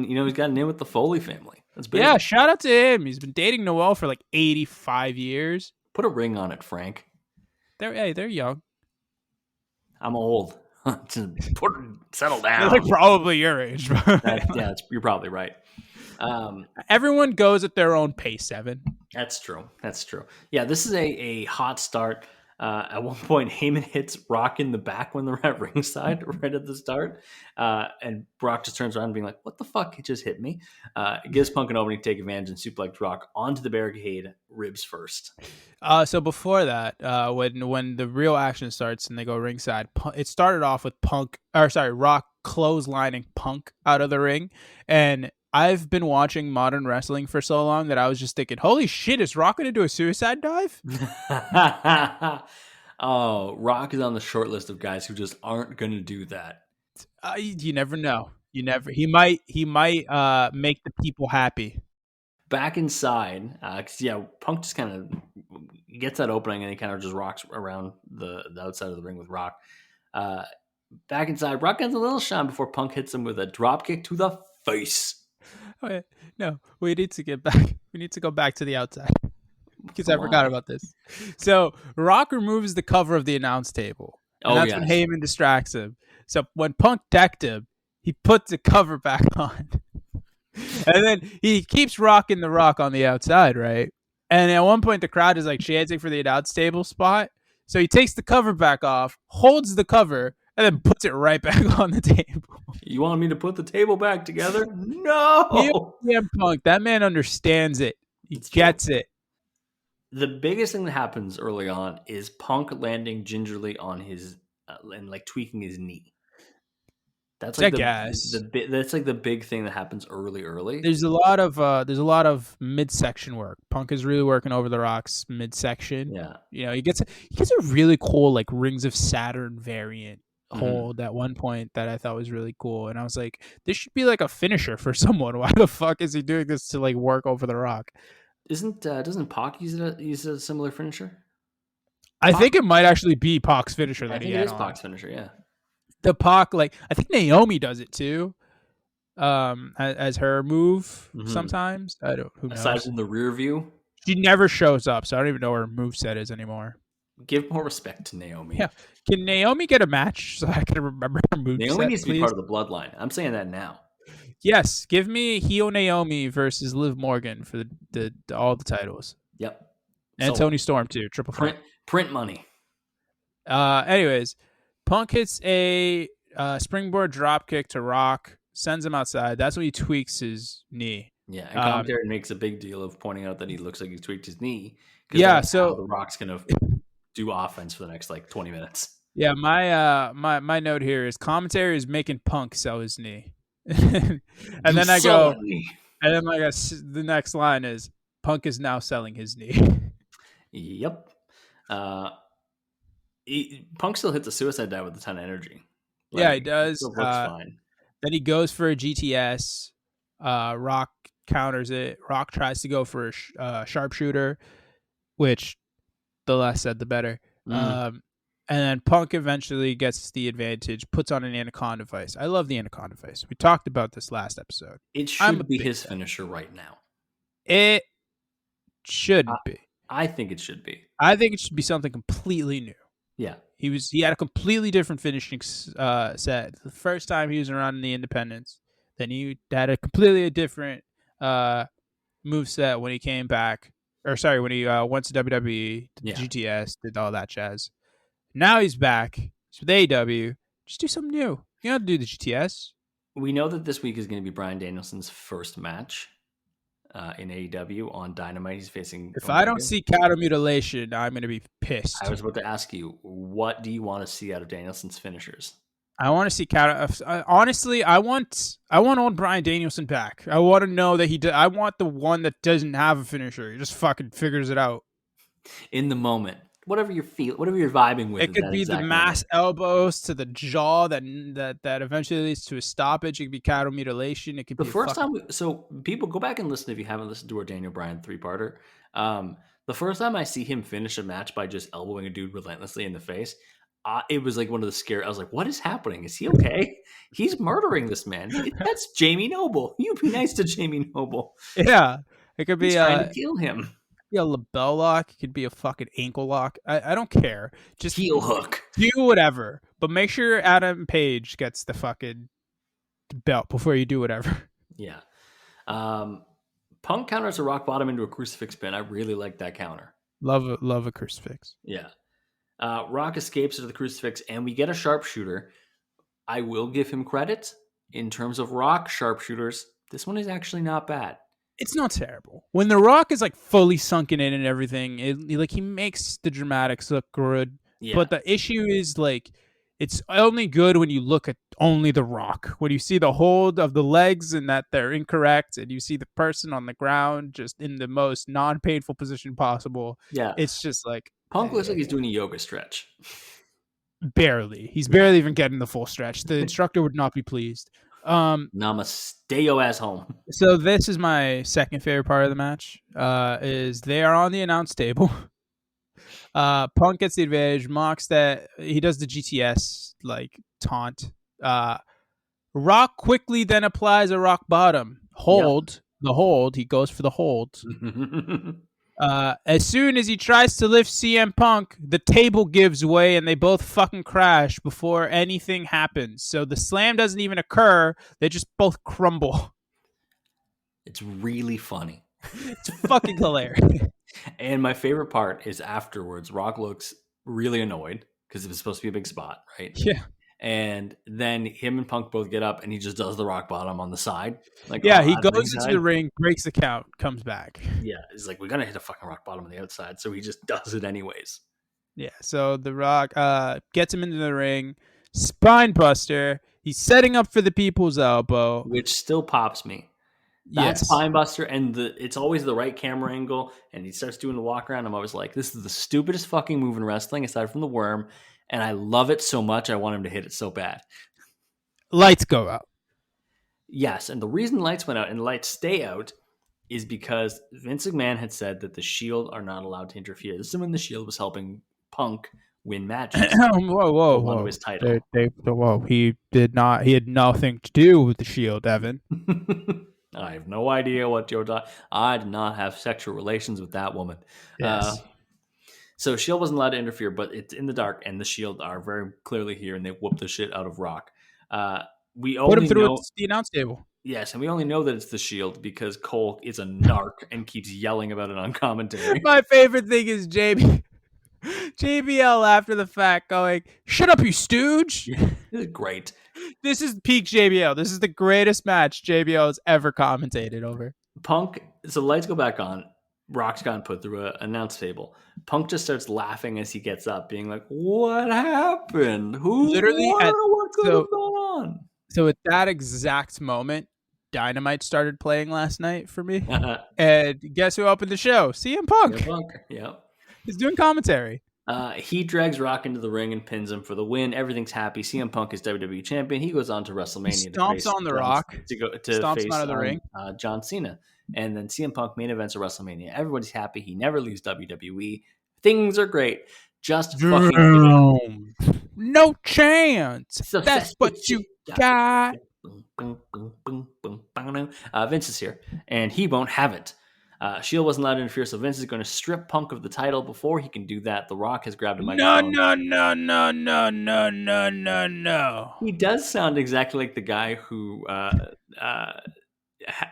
he's got an in with the Foley family. That's big. Yeah, shout out to him. He's been dating Noelle for like 85 years. Put a ring on it, Frank. They're young. I'm old. Settle down. They're like probably your age. You're probably right. Everyone goes at their own pace, Evan. That's true. Yeah, this is a hot start. At one point, Heyman hits Rock in the back when they're at ringside right at the start. And Brock just turns around being like, what the fuck? He just hit me. It gives Punk an opening to take advantage and suplex Rock onto the barricade, ribs first. So before that, when the real action starts and they go ringside, it started off with Rock clotheslining Punk out of the ring. And I've been watching modern wrestling for so long that I was just thinking, holy shit, is Rock going to do a suicide dive? Oh, Rock is on the short list of guys who just aren't going to do that. You never know. You never. He might make the people happy. Back inside, because yeah, Punk just kind of gets that opening and he kind of just rocks around the outside of the ring with Rock. Uh, Back inside, Rock gets a little shine before Punk hits him with a drop kick to the face. Okay. No, we need to get back. We need to go back to the outside because I forgot about this. So Rock removes the cover of the announce table, and that's when Heyman distracts him. So when Punk decked him, he puts the cover back on. And then he keeps rocking the Rock on the outside, right? And at one point, the crowd is like chanting for the announce table spot. So he takes the cover back off, holds the cover, and then puts it right back on the table. You want me to put the table back together? No! Yeah, Punk. That man understands it. He gets it. The biggest thing that happens early on is Punk landing gingerly on his and like tweaking his knee. That's like that's like the big thing that happens early. There's a lot of midsection work. Punk is really working over the Rock's midsection. Yeah, you know, he gets a really cool like Rings of Saturn variant hold at one point that I thought was really cool, and I was like, this should be like a finisher for someone. Why the fuck is he doing this to like work over the Rock? Doesn't Pac use a similar finisher? I think it might actually be Pac's finisher. I think it is Pac's finisher. Yeah. The Pac, like I think Naomi does it too, as her move sometimes. I don't. Who knows? Aside from the rear view, she never shows up, so I don't even know where her moveset is anymore. Give more respect to Naomi. Yeah, can Naomi get a match so I can remember her moveset? Naomi needs to be part of the bloodline. I'm saying that now. Yes, give me heel Naomi versus Liv Morgan for the all the titles. Yep, and Tony Storm too. Triple threat. Print money. Anyways. Punk hits a springboard drop kick to Rock, sends him outside. That's when he tweaks his knee. Yeah, and commentary makes a big deal of pointing out that he looks like he tweaked his knee. Yeah, so the Rock's gonna do offense for the next like 20 minutes. Yeah, my note here is commentary is making Punk sell his knee, and then I go, and then I guess the next line is Punk is now selling his knee. Yep. Punk still hits a suicide dive with a ton of energy. Like, yeah, he does. Still looks fine. Then he goes for a GTS. Rock counters it. Rock tries to go for a sharpshooter, which the less said, the better. And then Punk eventually gets the advantage, puts on an Anaconda Vice. I love the Anaconda Vice. We talked about this last episode. It should be his finisher right now. It shouldn't be. I think it should be. I think it should be something completely new. Yeah. He had a completely different finishing set. The first time he was around in the Independents, then he had a completely different move set when he came back. Or sorry, when he went to WWE, did GTS, did all that jazz. Now he's back. He's with AEW. Just do something new. You don't have to do the GTS. We know that this week is going to be Bryan Danielson's first match in AEW on Dynamite. He's facing. If I don't see cattle mutilation, I'm going to be pissed. I was about to ask you, what do you want to see out of Danielson's finishers? I want to see cattle. Honestly, I want old Bryan Danielson back. I want to know that I want the one that doesn't have a finisher. He just fucking figures it out in the moment. Whatever you feel, whatever you're vibing with. It could be the mass elbows to the jaw that eventually leads to a stoppage. It could be cattle mutilation. It could be the first time. So people go back and listen if you haven't listened to our Daniel Bryan 3-parter. The first time I see him finish a match by just elbowing a dude relentlessly in the face, it was like one of the scary. I was like, "What is happening? Is he okay? He's murdering this man. That's Jamie Noble. You be nice to Jamie Noble." Yeah, it could be trying to kill him. Be a label lock. It could be a fucking ankle lock. I don't care. Just heel hook. Do whatever. But make sure Adam Page gets the fucking belt before you do whatever. Yeah. Punk counters a rock bottom into a crucifix pin. I really like that counter. Love a crucifix. Yeah. Rock escapes to the crucifix and we get a sharpshooter. I will give him credit. In terms of Rock sharpshooters, this one is actually not bad. It's not terrible. When The Rock is like fully sunken in and everything, he makes the dramatics look good. Yeah. But the issue is like It's only good when you look at only The Rock. When you see the hold of the legs and that they're incorrect, and you see the person on the ground just in the most non-painful position possible, Yeah. it's just like Punk looks like he's doing a yoga stretch. barely. He's barely even getting the full stretch. The instructor would not be pleased. Namaste your ass home. So this is my second favorite part of the match. Is they are on the announce table. Punk gets the advantage, mocks that he does the GTS like taunt. Rock quickly then applies a rock bottom hold. Yep. The hold, he goes for the hold. As soon as he tries to lift CM Punk, the table gives way and they both fucking crash before anything happens. So the slam doesn't even occur. They just both crumble. It's really funny. It's fucking hilarious. And my favorite part is afterwards, Rock looks really annoyed because it was supposed to be a big spot, right? Yeah. And then him and Punk both get up and he just does the rock bottom on the side. Like, yeah, he goes into the ring, breaks the count, comes back. Yeah, he's like, we're going to hit a fucking rock bottom on the outside. So he just does it anyways. Yeah, so the Rock gets him into the ring, spine buster. He's setting up for the people's elbow. Which still pops me. That's spine buster, and it's always the right camera angle, and he starts doing the walk around. I'm always like, this is the stupidest fucking move in wrestling, aside from the worm, and I love it so much, I want him to hit it so bad. Lights go out. Yes, and the reason lights went out and lights stay out is because Vince McMahon had said that the Shield are not allowed to interfere. This is when the Shield was helping Punk win matches. Whoa. His title. Whoa, he did not. He had nothing to do with the Shield, Evan. I have no idea what you're talking. I did not have sexual relations with that woman. Yes. So Shield wasn't allowed to interfere, but it's in the dark, and the Shield are very clearly here, and they whoop the shit out of Rock. We only put him through the announce table. Yes, and we only know that it's the Shield because Cole is a narc and keeps yelling about it on commentary. My favorite thing is JBL after the fact going, "Shut up, you stooge!" This is great. This is peak JBL. This is the greatest match JBL has ever commentated over. Punk, so the lights go back on. Rock's gotten put through an announce table. Punk just starts laughing as he gets up, being like, "What happened? What could have gone on?" So at that exact moment, Dynamite started playing last night for me. And guess who opened the show? CM Punk. Yep. He's doing commentary. He drags Rock into the ring and pins him for the win. Everything's happy. CM Punk is WWE champion. He goes on to WrestleMania. Stomps on the Rock. To face out of the ring. John Cena. And then CM Punk main events at WrestleMania. Everybody's happy. He never leaves WWE. Things are great. Just fucking no chance. That's what you got. Vince is here, and he won't have it. Shield wasn't allowed to interfere, so Vince is going to strip Punk of the title. Before he can do that, The Rock has grabbed a microphone. No. He does sound exactly like the guy who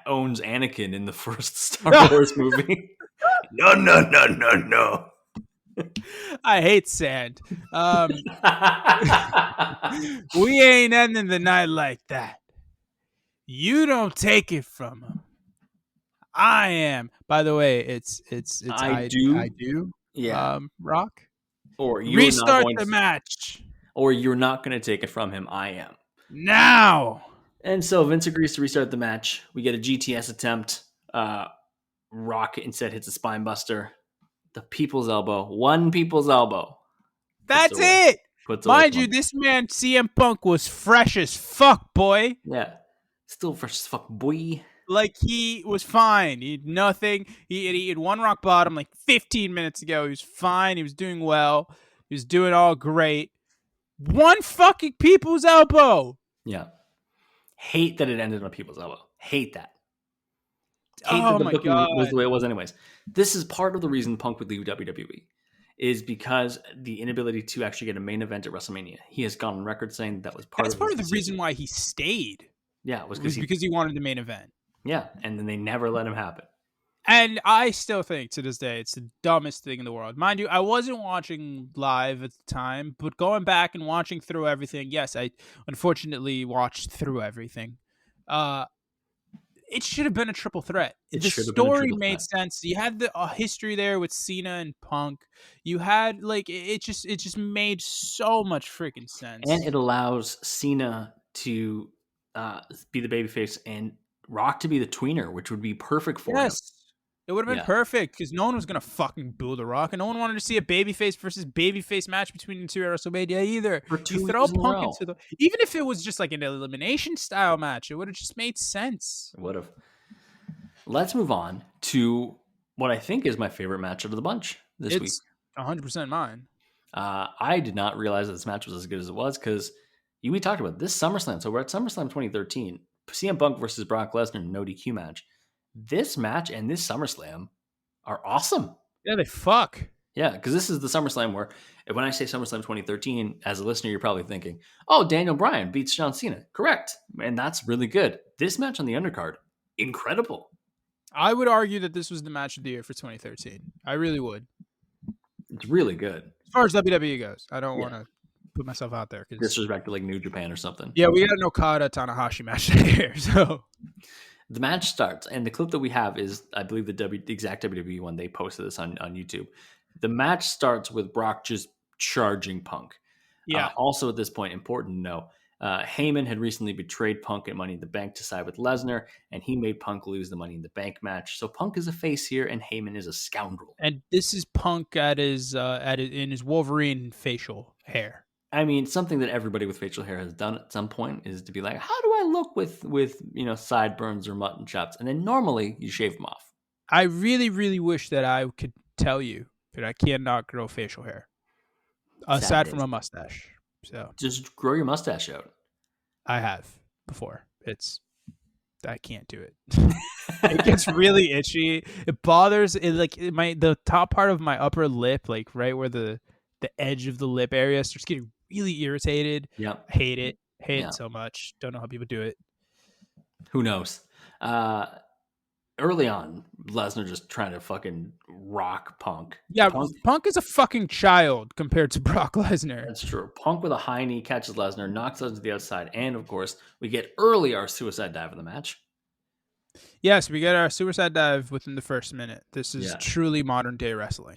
owns Anakin in the first Star Wars movie. No. I hate sand. We ain't ending the night like that. You don't take it from him. I am. By the way, it's I do. Yeah. Rock. Or you restart the match. Or you're not going to take it from him. I am. Now. And so Vince agrees to restart the match. We get a GTS attempt. Rock instead hits a spine buster. The people's elbow. One people's elbow. That's it. Mind you, this man, CM Punk, was fresh as fuck, boy. Yeah. Still fresh as fuck, boy. Like, he was fine. He had nothing. He had one rock bottom like 15 minutes ago. He was fine. He was doing well. He was doing all great. One fucking people's elbow. Yeah. Hate that it ended on people's elbow. Hate that. Oh my God. Was the way it was anyways. This is part of the reason Punk would leave WWE is because the inability to actually get a main event at WrestleMania. He has gone on record saying that was part of the reason why he stayed. Yeah, it was because he wanted the main event. Yeah, and then they never let him happen. And I still think to this day it's the dumbest thing in the world. Mind you, I wasn't watching live at the time, but going back and watching through everything, yes, I unfortunately watched through everything. it should have been a triple threat. It The should have been a story triple made threat. sense. You had the history there with Cena and Punk. You had like it just made so much freaking And sense. it allows Cena to be the babyface and Rock to be the tweener, which would be perfect for him. Yes. It would have been Yeah. perfect because no one was gonna fucking boo The Rock, and no one wanted to see a babyface versus babyface match between the two at WrestleMania either. For You 2 throw years in a Punk row. into even if it was just like an elimination style match, it would have just made sense. Would have. Let's move on to what I think is my favorite match out of the bunch this week. It's 100% mine. I did not realize that this match was as good as it was because we talked about this SummerSlam. So we're at SummerSlam 2013, CM Punk versus Brock Lesnar, no DQ match. This match and this SummerSlam are awesome. Yeah, they fuck. Yeah, because this is the SummerSlam where, when I say SummerSlam 2013, as a listener, you're probably thinking, oh, Daniel Bryan beats John Cena. Correct. And that's really good. This match on the undercard, incredible. I would argue that this was the match of the year for 2013. I really would. It's really good. As far as WWE goes, I don't want to put myself out there. Disrespect to like New Japan or something. Yeah, we got an Okada-Tanahashi match here, so... The match starts, and the clip that we have is, I believe, the exact WWE one. They posted this on YouTube. The match starts with Brock just charging Punk. Yeah. Also, at this point, important to know, Heyman had recently betrayed Punk at Money in the Bank to side with Lesnar, and he made Punk lose the Money in the Bank match. So Punk is a face here, and Heyman is a scoundrel. And this is Punk in his Wolverine facial hair. I mean, something that everybody with facial hair has done at some point is to be like, how do I look with sideburns or mutton chops? And then normally you shave them off. I really, really wish that I could tell you that I cannot grow facial hair aside from a mustache. So just grow your mustache out. I have before. I can't do it. It gets really itchy. It bothers it, like the top part of my upper lip, like right where the edge of the lip area starts getting really irritated. Yeah. Hate it it so much. Don't know how people do it. Who knows? Early on, Lesnar just trying to fucking rock Punk. Yeah, Punk is a fucking child compared to Brock Lesnar. That's true. Punk with a high knee catches Lesnar, knocks Lesnar to the outside, and of course, we get our suicide dive of the match. Yes, we get our suicide dive within the first minute. This is truly modern day wrestling.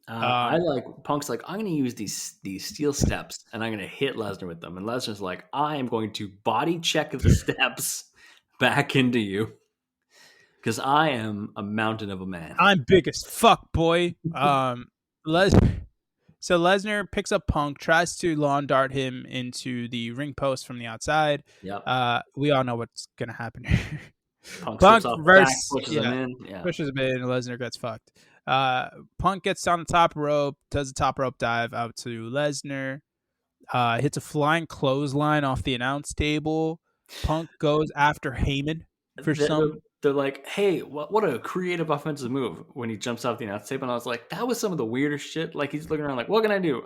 I like Punk's like, I'm going to use these steel steps and I'm going to hit Lesnar with them. And Lesnar's like, I am going to body check the steps back into you because I am a mountain of a man. I'm big as fuck, boy. So Lesnar picks up Punk, tries to lawn dart him into the ring post from the outside. Yep. We all know what's going to happen here. Punk versus pushes him in. Yeah. Pushes him in, and Lesnar gets fucked. Punk gets on the top rope, does a top rope dive out to Lesnar, hits a flying clothesline off the announce table. Punk goes after Heyman for some. They're like, hey, what a creative offensive move when he jumps off the announce table. And I was like, that was some of the weirdest shit. Like, he's looking around like, what can I do?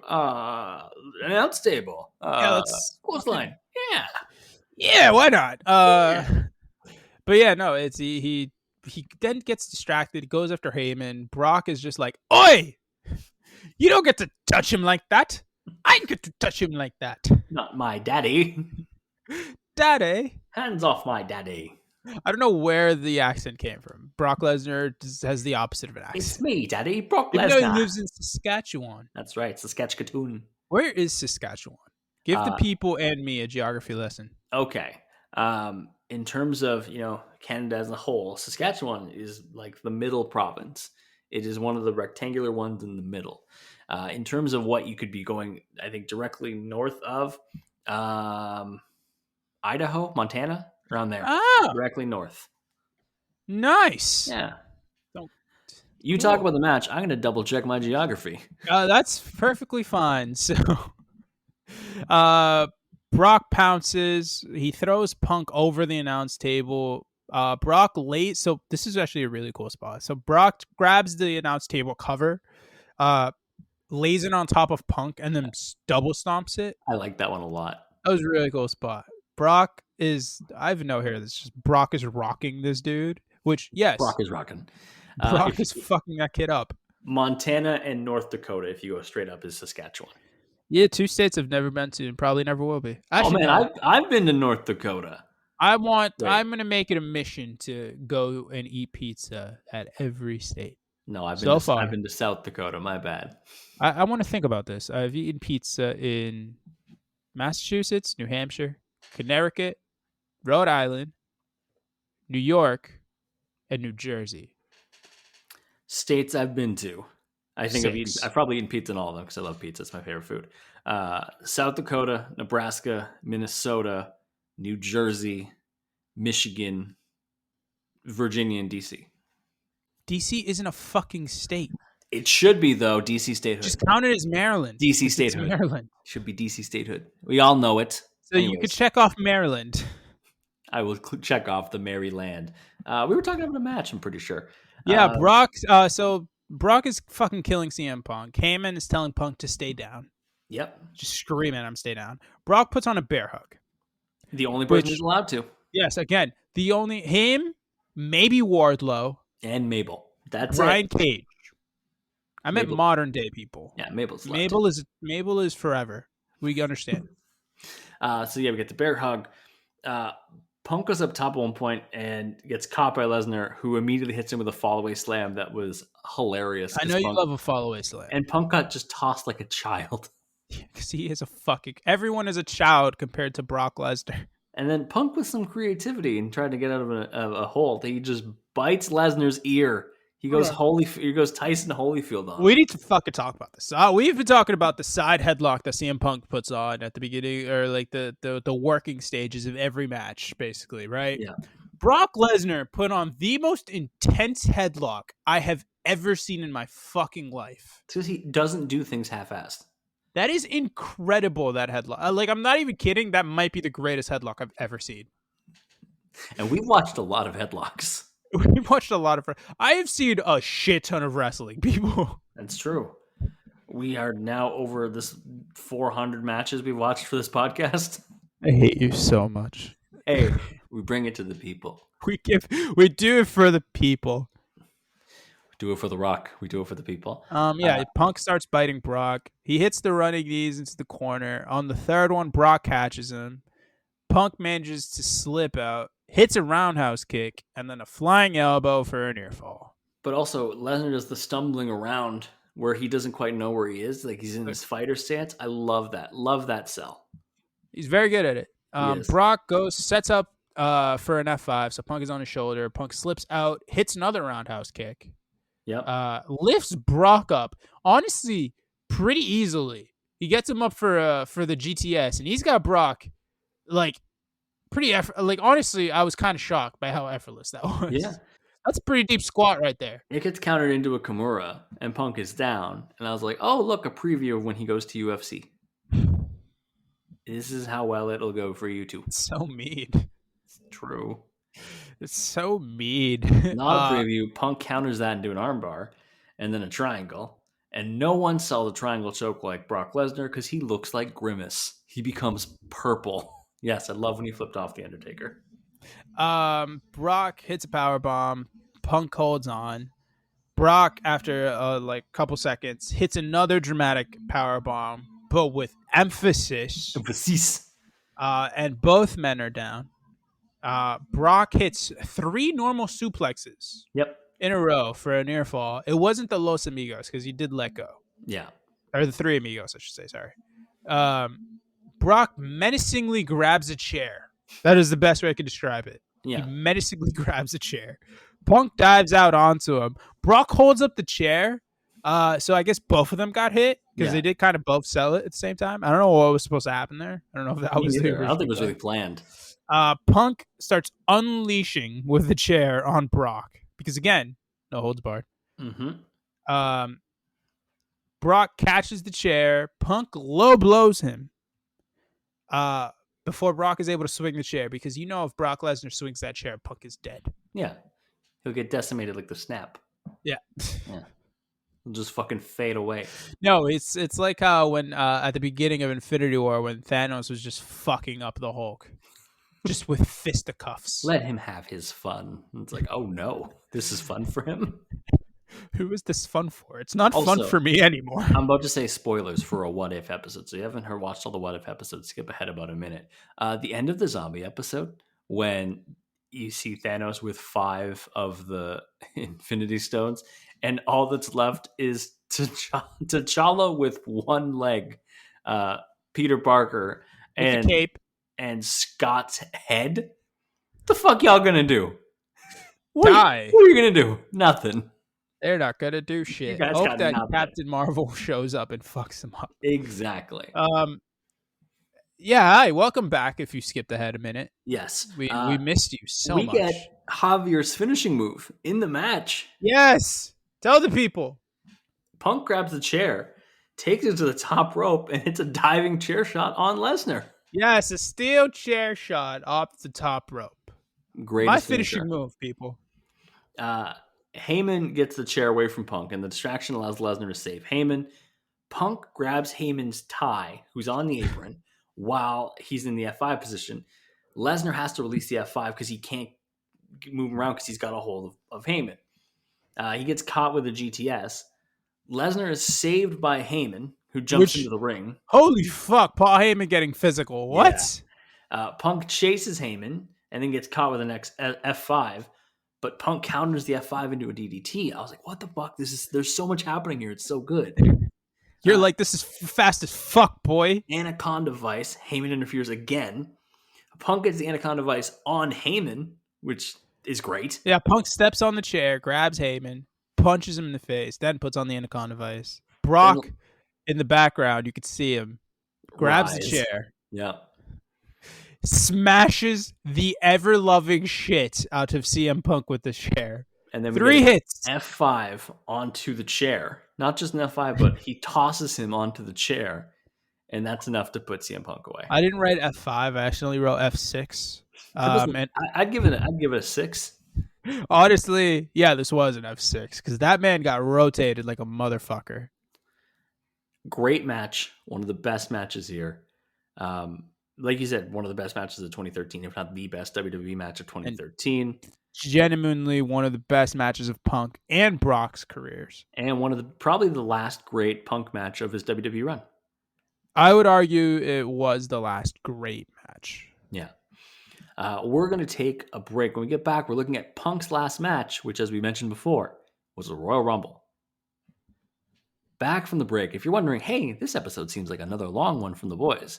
Announce table. Clothesline. Yeah. Yeah, why not? But yeah, no, it's he then gets distracted, goes after Heyman. Brock is just like, oi! You don't get to touch him like that. I get to touch him like that. Not my daddy. Daddy. Hands off my daddy. I don't know where the accent came from. Brock Lesnar has the opposite of an accent. It's me, daddy. Brock Lesnar. Even though he lives in Saskatchewan. That's right, Saskatchewan. Where is Saskatchewan? Give the people and me a geography lesson. Okay. In terms of, Canada as a whole, Saskatchewan is like the middle province. It is one of the rectangular ones in the middle. In terms of what you could be going, I think directly north of Idaho, Montana, around there. Directly north. Nice. Yeah. You talk about the match. I'm going to double check my geography. That's perfectly fine. So, Brock pounces. He throws Punk over the announce table. Brock lays. So this is actually a really cool spot. So Brock grabs the announce table cover, lays it on top of Punk, and then double stomps it. I like that one a lot. That was a really cool spot. Brock is. I have no hair. This just Brock is rocking this dude. Which yes, Brock is rocking. Brock is fucking that kid up. Montana and North Dakota, if you go straight up, is Saskatchewan. Yeah, 2 states I've never been to and probably never will be. Actually, I've been to North Dakota. I'm Great. gonna make it a mission to go and eat pizza at every state. No, So I've far, been to South Dakota. My bad. I want to think about this. I've eaten pizza in Massachusetts, New Hampshire, Connecticut, Rhode Island, New York, and New Jersey. States I've been to. Six. I've probably eaten pizza in all of them because I love pizza. It's my favorite food. South Dakota, Nebraska, Minnesota, New Jersey, Michigan, Virginia, and DC. DC isn't a fucking state. It should be though. DC statehood. Just count it as Maryland. DC 'cause it's statehood. Maryland. Should be DC statehood. We all know it. So you could check off Maryland. I will check off the Maryland. We were talking about a match, I'm pretty sure. Yeah, Brock. So Brock is fucking killing CM Punk. Heyman is telling Punk to stay down. Yep. Just screaming at him, stay down. Brock puts on a bear hug. The only person who's allowed to. Yes, again, the only him, maybe Wardlow, and Mabel. That's Brian it. Cage. I meant modern day people. Yeah, Mabel is forever. We understand. So yeah, we get the bear hug. Punk goes up top at one point and gets caught by Lesnar, who immediately hits him with a fallaway slam that was hilarious. I know you love a fallaway slam. And Punk got just tossed like a child. Because he is everyone is a child compared to Brock Lesnar. And then Punk with some creativity and trying to get out of a hold, he just bites Lesnar's ear. He goes Tyson Holyfield on. We need to fucking talk about this. We've been talking about the side headlock that CM Punk puts on at the beginning, or like the working stages of every match, basically, right? Yeah. Brock Lesnar put on the most intense headlock I have ever seen in my fucking life. Because he doesn't do things half-assed. That is incredible, that headlock. Like, I'm not even kidding. That might be the greatest headlock I've ever seen. And we've watched a lot of headlocks. We've watched a lot of... I have seen a shit ton of wrestling, people. That's true. We are now over this 400 matches we've watched for this podcast. I hate you so much. Hey, we bring it to the people. We do it for the people. We do it for the Rock. We do it for the people. Punk starts biting Brock. He hits the running knees into the corner. On the third one, Brock catches him. Punk manages to slip out, hits a roundhouse kick, and then a flying elbow for a near fall. But also, Lesnar does the stumbling around where he doesn't quite know where he is. Like, he's in his fighter stance. I love that. Love that sell. He's very good at it. Brock sets up for an F5, so Punk is on his shoulder. Punk slips out, hits another roundhouse kick. Yep. Lifts Brock up, honestly, pretty easily. He gets him up for the GTS, and he's got Brock, like, pretty honestly, I was kind of shocked by how effortless that was. Yeah. That's a pretty deep squat right there. It gets countered into a Kimura, and Punk is down. And I was like, oh, look, a preview of when he goes to UFC. This is how well it'll go for you two. It's so mean. It's true. It's so mean. Not a preview. Punk counters that into an armbar and then a triangle. And no one saw the triangle choke like Brock Lesnar because he looks like Grimace. He becomes purple. Yes, I love when he flipped off The Undertaker. Brock hits a powerbomb. Punk holds on. Brock, after a couple seconds, hits another dramatic powerbomb, but with emphasis. And both men are down. Brock hits 3 normal suplexes. Yep. In a row for a near fall. It wasn't the Los Amigos because he did let go. Yeah. Or the 3 Amigos, I should say. Sorry. Brock menacingly grabs a chair. That is the best way I could describe it. Yeah. He menacingly grabs a chair. Punk dives out onto him. Brock holds up the chair. So I guess both of them got hit because they did kind of both sell it at the same time. I don't know what was supposed to happen there. I don't know if that was the I don't think it was really planned. Punk starts unleashing with the chair on Brock because, again, no holds barred. Mm-hmm. Brock catches the chair. Punk low blows him before Brock is able to swing the chair because if Brock Lesnar swings that chair, Punk is dead. Yeah. He'll get decimated like the snap. Yeah. Yeah. He'll just fucking fade away. No, it's like how when at the beginning of Infinity War when Thanos was just fucking up the Hulk. Just with fisticuffs. Let him have his fun. It's like, oh no, this is fun for him. Who is this fun for? It's not fun for me anymore. I'm about to say spoilers for a What If episode. So you haven't watched all the What If episodes, skip ahead about a minute. The end of the zombie episode when you see Thanos with 5 of the Infinity Stones, and all that's left is T'Challa with one leg, Peter Parker, With the cape. and Scott's head. What the fuck y'all gonna do? What Die. are you gonna do? Nothing. They're not gonna do You shit. guys Hope got that nothing. Captain Marvel shows up and fucks them up. Exactly. Yeah, hi, welcome back if you skipped ahead a minute. Yes. We missed you so much. We get Javier's finishing move in the match. Yes. Tell the people. Punk grabs the chair, takes it to the top rope, and hits a diving chair shot on Lesnar. Yes, a steel chair shot off the top rope. My finishing move, people. Heyman gets the chair away from Punk, and the distraction allows Lesnar to save Heyman. Punk grabs Heyman's tie, who's on the apron, while he's in the F5 position. Lesnar has to release the F5 because he can't move around because he's got a hold of Heyman. He gets caught with a GTS. Lesnar is saved by Heyman, who jumps into the ring. Holy fuck, Paul Heyman getting physical. What? Yeah. Punk chases Heyman and then gets caught with an F5, but Punk counters the F5 into a DDT. I was like, what the fuck? There's so much happening here. It's so good. You're like, this is fast as fuck, boy. Anaconda Vice. Heyman interferes again. Punk gets the Anaconda Vice on Heyman, which is great. Yeah, Punk steps on the chair, grabs Heyman, punches him in the face, then puts on the Anaconda Vice. Brock, in the background, you could see him, grabs the chair. Yeah. Smashes the ever-loving shit out of CM Punk with the chair. And then 3 hits. F5 onto the chair. Not just an F5, but he tosses him onto the chair. And that's enough to put CM Punk away. I didn't write F5. I actually wrote F6. And I'd give it a 6. Honestly, yeah, this was an F6 because that man got rotated like a motherfucker. Great match. One of the best matches here. Like you said, one of the best matches of 2013, if not the best WWE match of 2013. And genuinely one of the best matches of Punk and Brock's careers. And one of probably the last great Punk match of his WWE run. I would argue it was the last great match. Yeah. We're going to take a break. When we get back, we're looking at Punk's last match, which, as we mentioned before, was the Royal Rumble. Back from the break, if you're wondering, hey, this episode seems like another long one from the boys,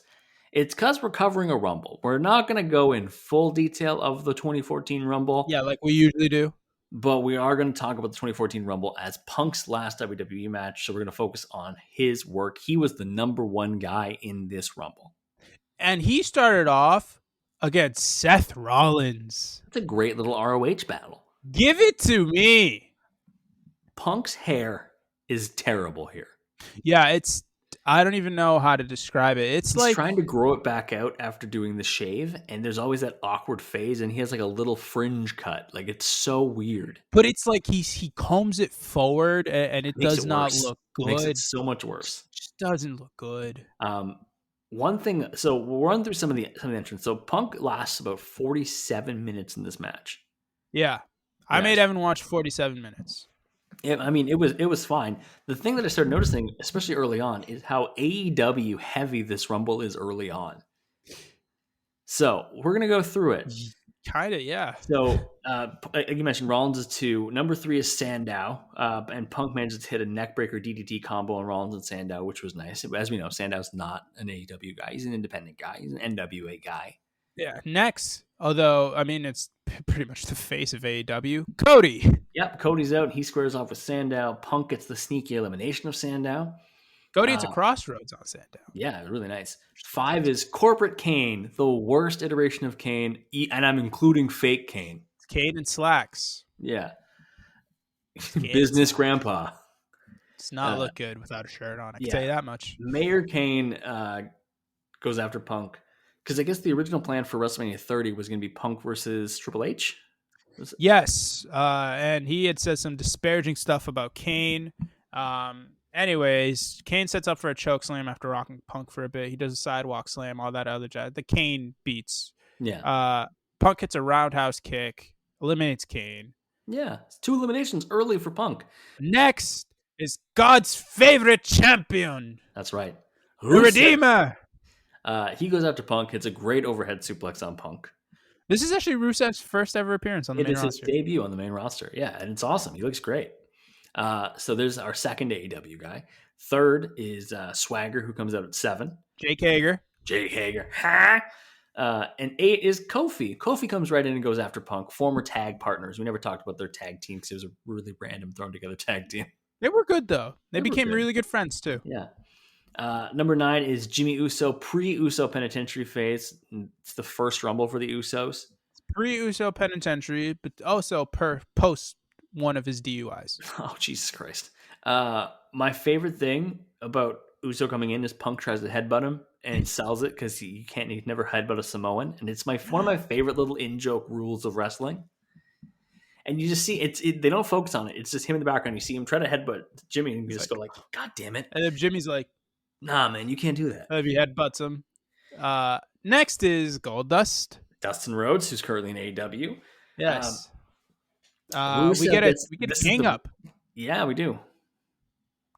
it's because we're covering a Rumble. We're not going to go in full detail of the 2014 Rumble. Yeah, like we usually do. But we are going to talk about the 2014 Rumble as Punk's last WWE match. So we're going to focus on his work. He was the number one guy in this Rumble. And he started off against Seth Rollins. It's a great little ROH battle. Give it to me. Punk's hair is terrible here. Yeah, I don't even know how to describe it. He's like trying to grow it back out after doing the shave, and there's always that awkward phase, and he has like a little fringe cut. Like, it's so weird. But it's like he combs it forward, and it does not look good. Makes it so much worse. It just doesn't look good. One thing, so we'll run through some of the entrants. So Punk lasts about 47 minutes in this match. Yeah. I made Evan watch 47 minutes. I mean, it was fine. The thing that I started noticing, especially early on, is how AEW heavy this Rumble is early on. So we're going to go through it. Kind of, yeah. So, like you mentioned, Rollins is 2. Number 3 is Sandow. And Punk manages to hit a neckbreaker DDT combo on Rollins and Sandow, which was nice. As we know, Sandow's not an AEW guy. He's an independent guy. He's an NWA guy. Yeah. Next, although, I mean, it's pretty much the face of AEW, Cody. Yep, Cody's out. He squares off with Sandow. Punk gets the sneaky elimination of Sandow. Cody hits a crossroads on Sandow. Yeah, really nice. 5 is Corporate Kane, the worst iteration of Kane, and I'm including fake Kane. It's Kane in slacks. Yeah. Business grandpa. Does not look good without a shirt on. I can tell you that much. Mayor Kane goes after Punk. Because I guess the original plan for WrestleMania 30 was going to be Punk versus Triple H. Yes. And he had said some disparaging stuff about Kane. Anyways, Kane sets up for a choke slam after rocking Punk for a bit. He does a sidewalk slam, all that other jazz. The Kane beats. Yeah. Punk hits a roundhouse kick, eliminates Kane. Yeah. It's 2 eliminations early for Punk. Next is God's favorite champion. That's right. The Redeemer. He goes after Punk, hits a great overhead suplex on Punk. This is actually Rusev's first ever appearance on the It main is his roster. debut on the main roster. Yeah, and it's awesome. He looks great. So there's our second AEW guy. Third is Swagger, who comes out at 7. Jake Hager. Jake Hager. Ha! And 8 is Kofi. Kofi comes right in and goes after Punk. Former tag partners. We never talked about their tag team because it was a really random thrown together tag team. They were good though. They They were became good. really good friends too. Yeah. Number 9 is Jimmy Uso, pre-Uso penitentiary phase. It's the first Rumble for the Usos. Pre-Uso penitentiary, but also post one of his DUIs. Oh, Jesus Christ. My favorite thing about Uso coming in is Punk tries to headbutt him and sells it because he never headbutt a Samoan. And it's one of my favorite little in-joke rules of wrestling. And you just see they don't focus on it. It's just him in the background. You see him try to headbutt Jimmy and you just go like, God damn it. And then Jimmy's like, nah, man, you can't do that. If he headbutts him. Next is Goldust. Dustin Rhodes, who's currently in AEW. Yes. Rusev we get a gang up. Yeah, we do.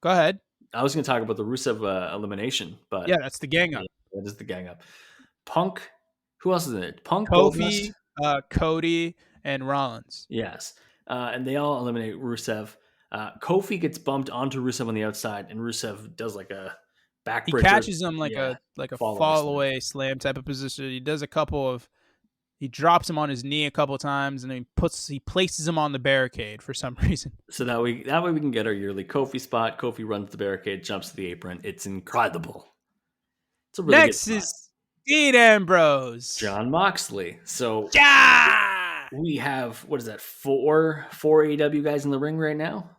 Go ahead. I was going to talk about the Rusev elimination, but yeah, that's the gang up. Yeah, that is the gang up. Punk. Who else is in it? Punk, Kofi, Cody, and Rollins. Yes, and they all eliminate Rusev. Kofi gets bumped onto Rusev on the outside, and Rusev does like a backbreaker. He catches him like a fall away slam type of position. He does he drops him on his knee a couple of times, and then he places him on the barricade for some reason. So that way we can get our yearly Kofi spot. Kofi runs the barricade, jumps to the apron. It's incredible. It's a really Next good spot. is Dean Ambrose, John Moxley. So yeah! We have, what is that, four AEW guys in the ring right now?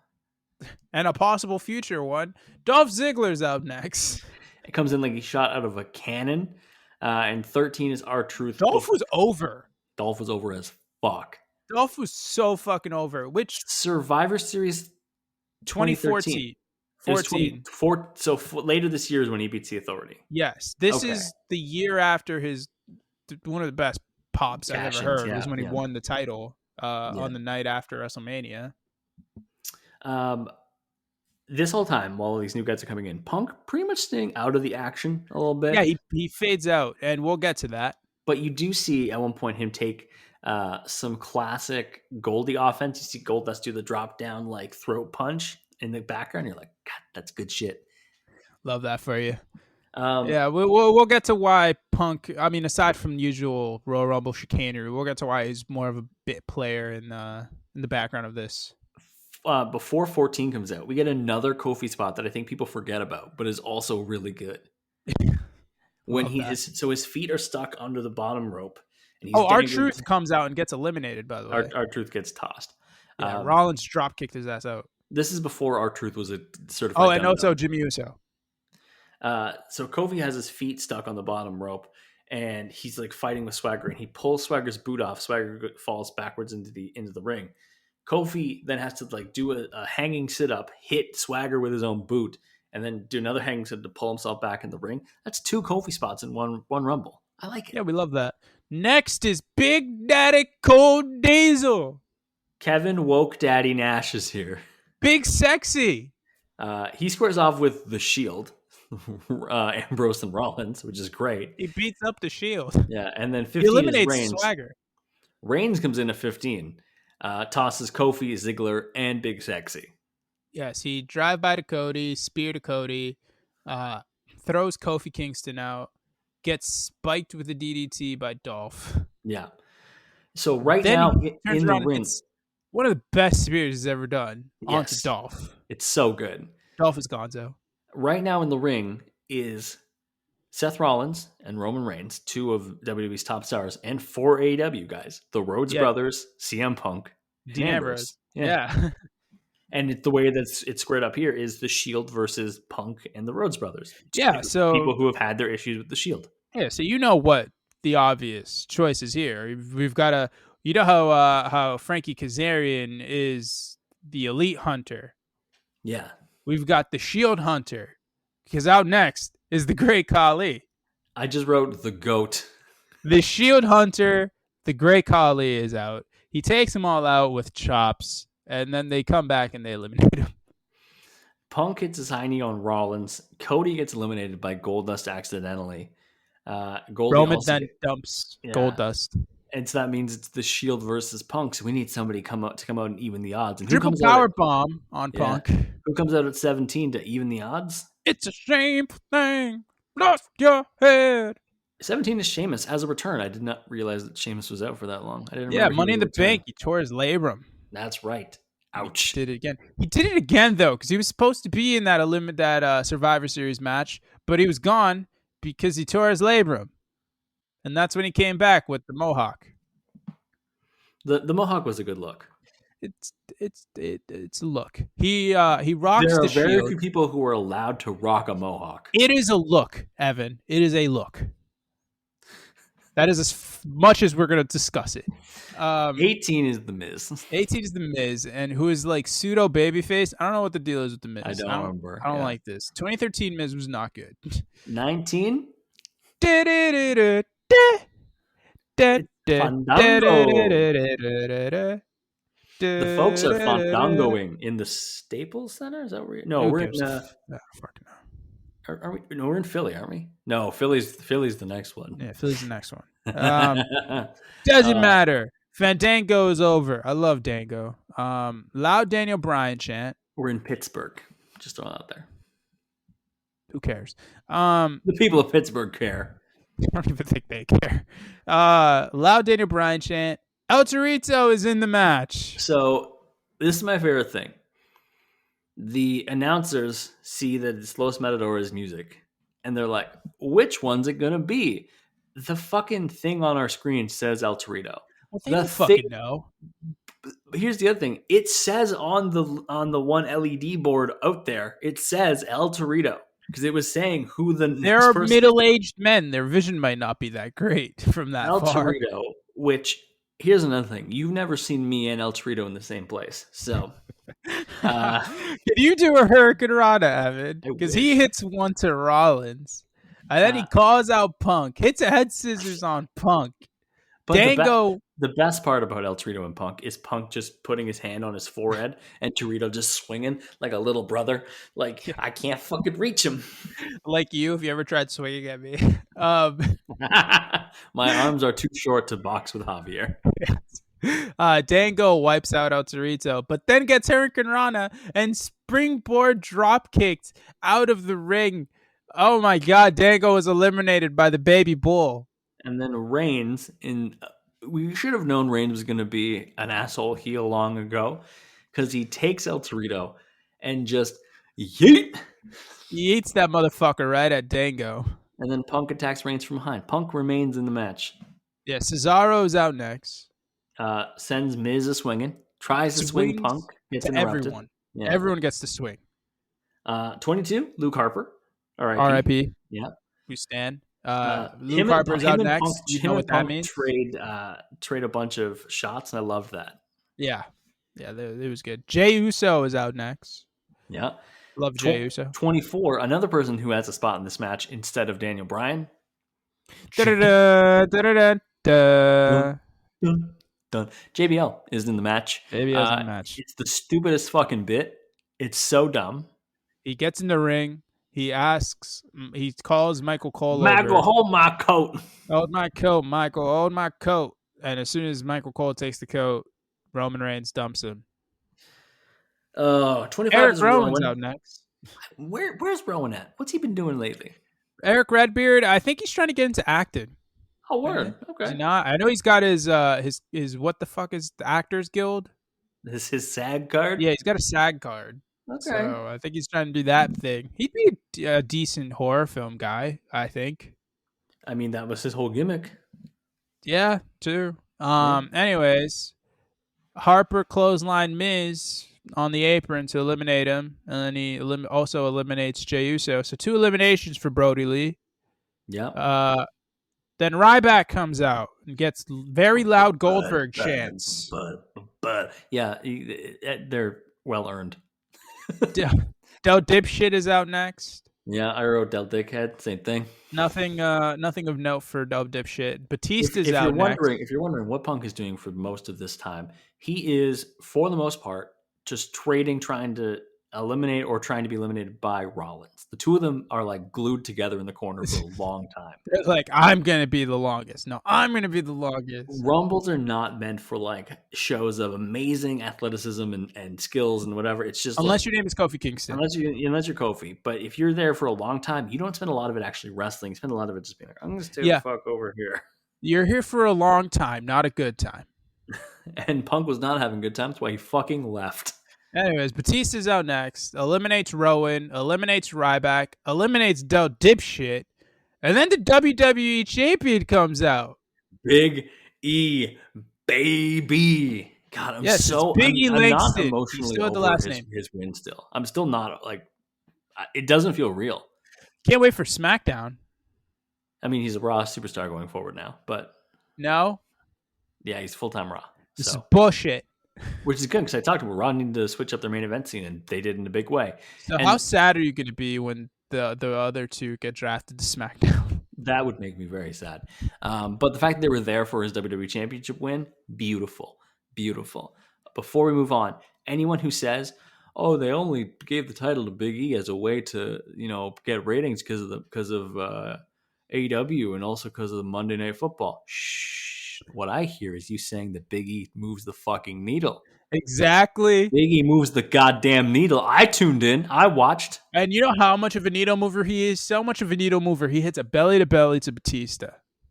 And a possible future one. Dolph Ziggler's out next. It comes in like he's shot out of a cannon. And 13 is R-Truth. Dolph was over. Dolph was over as fuck. Dolph was so fucking over. Which Survivor Series 2014. 14. So later this year is when he beats the Authority. Yes. This is the year after one of the best pops I've ever heard was when he won the title on the night after WrestleMania. This whole time, while these new guys are coming in, Punk pretty much staying out of the action a little bit. Yeah, he fades out, and we'll get to that. But you do see at one point him take some classic Goldie offense. You see Goldust do the drop down like throat punch in the background. You're like, God, that's good shit. Love that for you. Yeah, we'll get to why Punk. I mean, aside from the usual Royal Rumble chicanery, we'll get to why he's more of a bit player in the background of this. Before 14 comes out, we get another Kofi spot that I think people forget about, but is also really good. When his feet are stuck under the bottom rope, and he's R-Truth comes out and gets eliminated. By the way, R-Truth gets tossed. Yeah, Rollins drop kicked his ass out. This is before R-Truth was a certified. Oh, and also Jimmy Uso. So Kofi has his feet stuck on the bottom rope, and he's like fighting with Swagger, and he pulls Swagger's boot off. Swagger falls backwards into the ring. Kofi then has to like do a hanging sit up, hit Swagger with his own boot, and then do another hanging sit to pull himself back in the ring. That's 2 Kofi spots in one Rumble. I like it. Yeah, we love that. Next is Big Daddy Cold Diesel. Kevin Woke Daddy Nash is here. Big Sexy. He squares off with the Shield, Ambrose and Rollins, which is great. He beats up the Shield. Yeah, and then 15 he eliminates is Reigns. Swagger. Reigns comes in at 15. Tosses Kofi, Ziggler, and Big Sexy. Yes, he drive by to Cody, spear to Cody, throws Kofi Kingston out, gets spiked with a DDT by Dolph. Yeah. So now in the ring, it's one of the best spears he's ever done onto Dolph. It's so good. Dolph is gonzo. Right now in the ring is Seth Rollins and Roman Reigns, 2 of WWE's top stars, and 4 AEW guys. The Rhodes Brothers, CM Punk, Dean Ambrose. Yeah. And the way that it's squared up here is the Shield versus Punk and the Rhodes Brothers. Yeah, so people who have had their issues with the Shield. Yeah, so you know what the obvious choice is here. We've got how Frankie Kazarian is the elite hunter. Yeah. We've got the Shield hunter, because out next is the Great Khali. I just wrote the GOAT. The Shield hunter, the Great Khali is out. He takes them all out with chops, and then they come back and they eliminate him. Punk hits his high knee on Rollins. Cody gets eliminated by Goldust accidentally. Roman then dumps Goldust. And so that means it's the Shield versus Punk. So we need somebody to come out and even the odds. And who Triple comes out? power bomb on Yeah, Punk. who comes out at 17 to even the odds? It's a shameful thing. Lost your head. 17 is Sheamus as a return. I did not realize that Sheamus was out for that long. I didn't Yeah, remember he Money was in a the return. Bank. He tore his labrum. That's right. And Ouch. He did it again. He did it again though, because he was supposed to be in that Survivor Series match, but he was gone because he tore his labrum, and that's when he came back with the mohawk. The mohawk was a good look. It's a look. He rocks There are the very Shield. few people who are allowed to rock a mohawk. It is a look, Evan. It is a look. That is as much as we're going to discuss it. 18 is the Miz. 18 is the Miz, and who is like pseudo babyface. I don't know what the deal is with the Miz. I don't remember. I don't like this. 2013 Miz was not good. 19? The folks are fandangoing in the Staples Center. Is that where? No, we're in. Fucking no. Are we? No, we're in Philly, aren't we? No, Philly's the next one. Yeah, Philly's the next one. Doesn't matter. Fandango is over. I love Dango. Loud Daniel Bryan chant. We're in Pittsburgh. Just throwing out there. Who cares? The people of Pittsburgh care. I don't even think they care. Loud Daniel Bryan chant. El Torito is in the match. So this is my favorite thing. The announcers see that it's Los Matadores music, and they're like, which one's it going to be? The fucking thing on our screen says El Torito. Well, they don't fucking know. Here's the other thing. It says on the one LED board out there, it says El Torito. Because it was saying who the next There are person middle-aged men. Their vision might not be that great from that El far. Torito, which, here's another thing. You've never seen me and El Torito in the same place. So, can you do a Hurricane Rana, Evan? Because he hits one to Rollins. And then he calls out Punk. Hits a head scissors on Punk. But Dango. The best part about El Torito and Punk is Punk just putting his hand on his forehead and Torito just swinging like a little brother. Like, I can't fucking reach him. Like you, if you ever tried swinging at me. My arms are too short to box with Javier. Yes. Dango wipes out El Torito, but then gets Hurricane Rana and springboard drop kicked out of the ring. Oh my God, Dango was eliminated by the baby bull. And then Reigns we should have known Reigns was going to be an asshole heel long ago, because he takes El Torito and just yeet. He eats that motherfucker right at Dango. And then Punk attacks Reigns from behind. Punk remains in the match. Yeah, Cesaro's out next. Sends Miz a swinging. Tries to swing Punk. Gets interrupted. Everyone. Yeah. Everyone gets to swing. 22, Luke Harper. R.I.P. Yeah. We stand. Luke Harper's out next. You know what that means? Trade a bunch of shots, and I love that. Yeah. Yeah, it was good. Jey Uso is out next. Yeah. Love Jey Uso. 24, another person who has a spot in this match instead of Daniel Bryan. Dun. JBL is in the match. JBL's in the match. It's the stupidest fucking bit. It's so dumb. He gets in the ring. He calls Michael Cole Michael, over. hold my coat. Hold my coat, Michael. Hold my coat. And as soon as Michael Cole takes the coat, Roman Reigns dumps him. 25 Eric is Rowan's Rowan. out next. Where's Rowan at? What's he been doing lately? Eric Redbeard, I think he's trying to get into acting. Oh, word. Okay. Is he not? I know he's got his what the fuck is the Actors Guild? This is his SAG card? Yeah, he's got a SAG card. Okay. So I think he's trying to do that thing. He'd be a decent horror film guy, I think. I mean, that was his whole gimmick. Yeah, too. Anyways, Harper clothesline Miz on the apron to eliminate him, and then he also eliminates Jey Uso. So 2 eliminations for Brody Lee. Yeah. Then Ryback comes out and gets very loud Goldberg chants. But yeah, they're well earned. Del Dipshit is out next. Yeah, I wrote Del Dickhead. Same thing. Nothing of note for Del Dipshit. Batista's if out you're next. If you're wondering what Punk is doing for most of this time, he is, for the most part, just trying to eliminate or trying to be eliminated by Rollins. The two of them are like glued together in the corner for a long time. They're like, I'm gonna be the longest. No, I'm gonna be the longest. Rumbles are not meant for like shows of amazing athleticism and skills and whatever. It's just Unless like your name is Kofi Kingston. unless you're Kofi. But if you're there for a long time, you don't spend a lot of it actually wrestling. You spend a lot of it just being like, I'm gonna stay the fuck over here. You're here for a long time, not a good time. And Punk was not having good times, that's why he fucking left. Anyways, Batista's out next, eliminates Rowan, eliminates Ryback, eliminates Del Dipshit, and then the WWE Champion comes out. Big E, baby. God, I'm Biggie not Langston. emotionally Still had the over last his, name. his win still. I'm still not, like, it doesn't feel real. Can't wait for SmackDown. I mean, he's a Raw superstar going forward now, but No, yeah, he's full-time Raw. this is bullshit. Which is good because I talked about Raw needed to switch up their main event scene, and they did in a big way. So And how sad are you going to be when the other two get drafted to SmackDown? that would make me very sad. But the fact that they were there for his WWE Championship win, beautiful, beautiful. Before we move on, anyone who says, "Oh, they only gave the title to Big E as a way to, get ratings because of AEW and also because of the Monday Night Football," shh. What I hear is you saying that Big E moves the fucking needle. Exactly. Big E moves the goddamn needle. I tuned in. I watched. And you know how much of a needle mover he is? So much of a needle mover. He hits a belly to belly to Batista.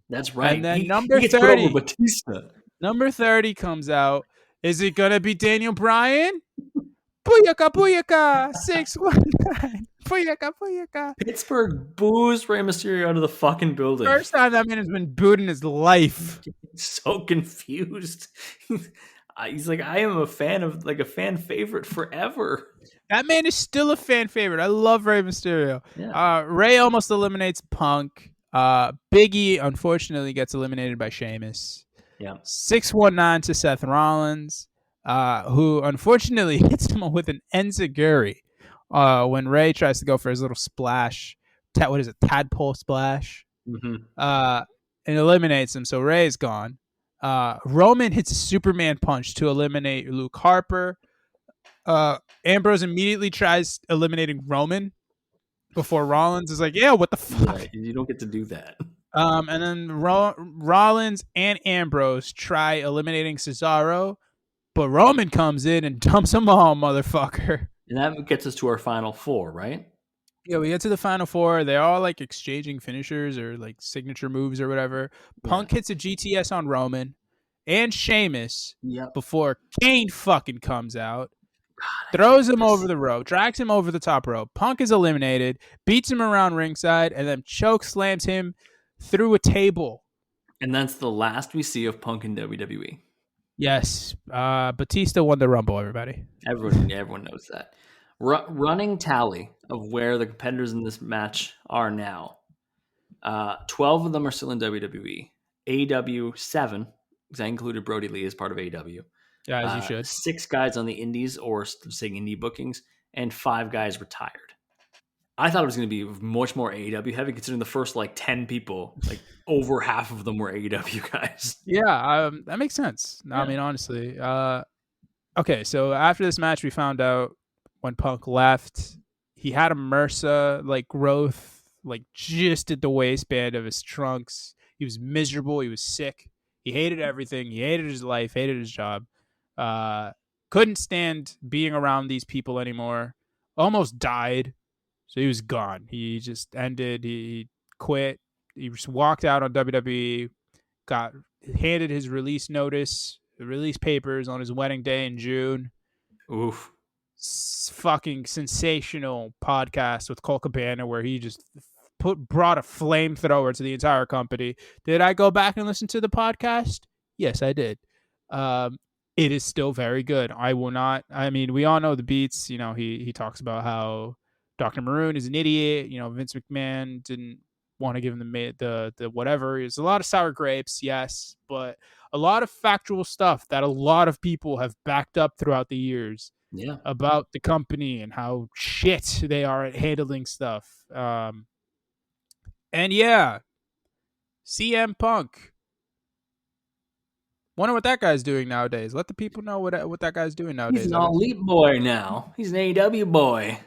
That's right. And then he number gets 30. put over Batista. Number 30 comes out. Is it going to be Daniel Bryan? Booyaka, booyaka. 619. Booyaka, booyaka. Pittsburgh boos Rey Mysterio out of the fucking building. First time that man has been booed in his life. So confused. He's like, I am a fan favorite forever. That man is still a fan favorite. I love Rey Mysterio. Yeah. Rey almost eliminates Punk. Big E unfortunately gets eliminated by Sheamus. Yeah. 619 to Seth Rollins, who unfortunately hits him with an enziguri when Rey tries to go for his little splash. What is it? Tadpole splash. Mm-hmm. And eliminates him. So Rey's gone. Roman hits a Superman punch to eliminate Luke Harper. Ambrose immediately tries eliminating Roman before Rollins is like, yeah, what the fuck? Yeah, you don't get to do that. And then Rollins and Ambrose try eliminating Cesaro, but Roman comes in and dumps them all, motherfucker. And that gets us to our final four, right? Yeah, we get to the final four. They're all like exchanging finishers or like signature moves or whatever. Punk hits a GTS on Roman and Sheamus before Kane fucking comes out. God, throws him over the rope, drags him over the top rope. Punk is eliminated, beats him around ringside, and then choke slams him through a table. And that's the last we see of Punk in WWE. Yes. Batista won the Rumble, everybody. Everyone knows that. Running tally of where the competitors in this match are now. 12 of them are still in WWE. AEW 7, because I included Brody Lee as part of AEW. Yeah, as you should. 6 guys on the indies or saying indie bookings, and 5 guys retired. I thought it was going to be much more AEW heavy, considering the first 10 people, over half of them were AEW guys. Yeah, that makes sense. Yeah. I mean, honestly. Okay, so after this match, we found out when Punk left, he had a MRSA growth, just at the waistband of his trunks. He was miserable. He was sick. He hated everything. He hated his life. Hated his job. Couldn't stand being around these people anymore. Almost died. So he was gone. He just ended. He quit. He just walked out on WWE. Got handed his release notice, the release papers on his wedding day in June. Oof. Fucking sensational podcast with Cole Cabana where he just brought a flamethrower to the entire company. Did I go back and listen to the podcast? Yes, I did. It is still very good. I will not. I mean, we all know the beats. He talks about how Dr. Maroon is an idiot. Vince McMahon didn't want to give him the whatever. There's a lot of sour grapes, yes, but a lot of factual stuff that a lot of people have backed up throughout the years. Yeah. About the company and how shit they are at handling stuff. And yeah, CM Punk Wonder what that guy's doing nowadays. Let the people know what that guy's doing He's nowadays, an all Evans. elite boy now. He's an AEW boy.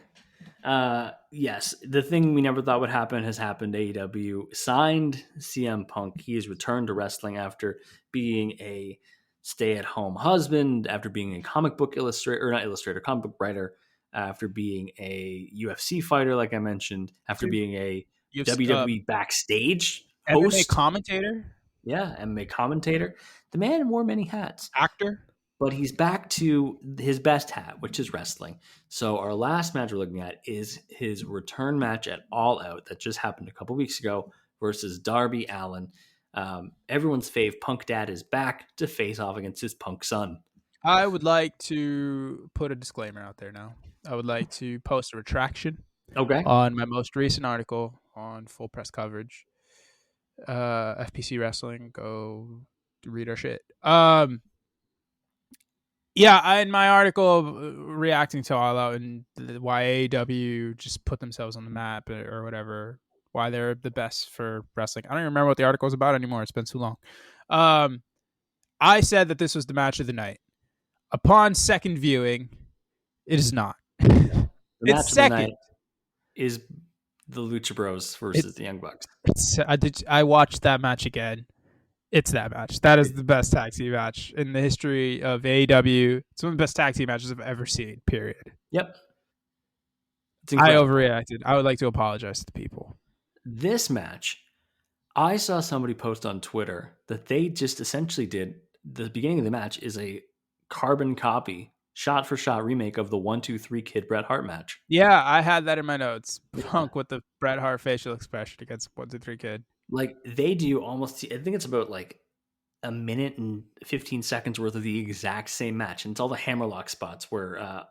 Yes, the thing we never thought would happen has happened. AEW signed CM Punk. He has returned to wrestling after being a stay-at-home husband, after being a comic book illustrator, or not illustrator, comic book writer, after being a UFC fighter, like I mentioned, after Dude, being a you've WWE backstage MMA host, commentator, yeah, MMA commentator. The man wore many hats, actor. but he's back to his best hat, which is wrestling. So our last match we're looking at is his return match at All Out that just happened a couple weeks ago versus Darby Allin. Everyone's fave Punk Dad is back to face off against his Punk son. I would like to put a disclaimer out there now. I would like to post a retraction Okay. on my most recent article on Full Press Coverage. FPC Wrestling, go read our shit. Yeah, in my article reacting to All Out and why AEW just put themselves on the map or whatever, why they're the best for wrestling. I don't even remember what the article was about anymore. It's been too long. I said that this was the match of the night. Upon second viewing, it is not. The It's match of the second. night is the Lucha Bros versus the Young Bucks. I watched that match again. It's that match. That is the best tag team match in the history of AEW. It's one of the best tag team matches I've ever seen, period. Yep. It's I incredible. overreacted. I would like to apologize to the people. This match, I saw somebody post on Twitter that they just essentially did the beginning of the match is a carbon copy, shot for shot remake of the 1-2-3 Kid Bret Hart match. Yeah, I had that in my notes. Yeah. Punk with the Bret Hart facial expression against 1-2-3 Kid. Like they do almost, I think it's about like a minute and 15 seconds worth of the exact same match. And it's all the hammerlock spots where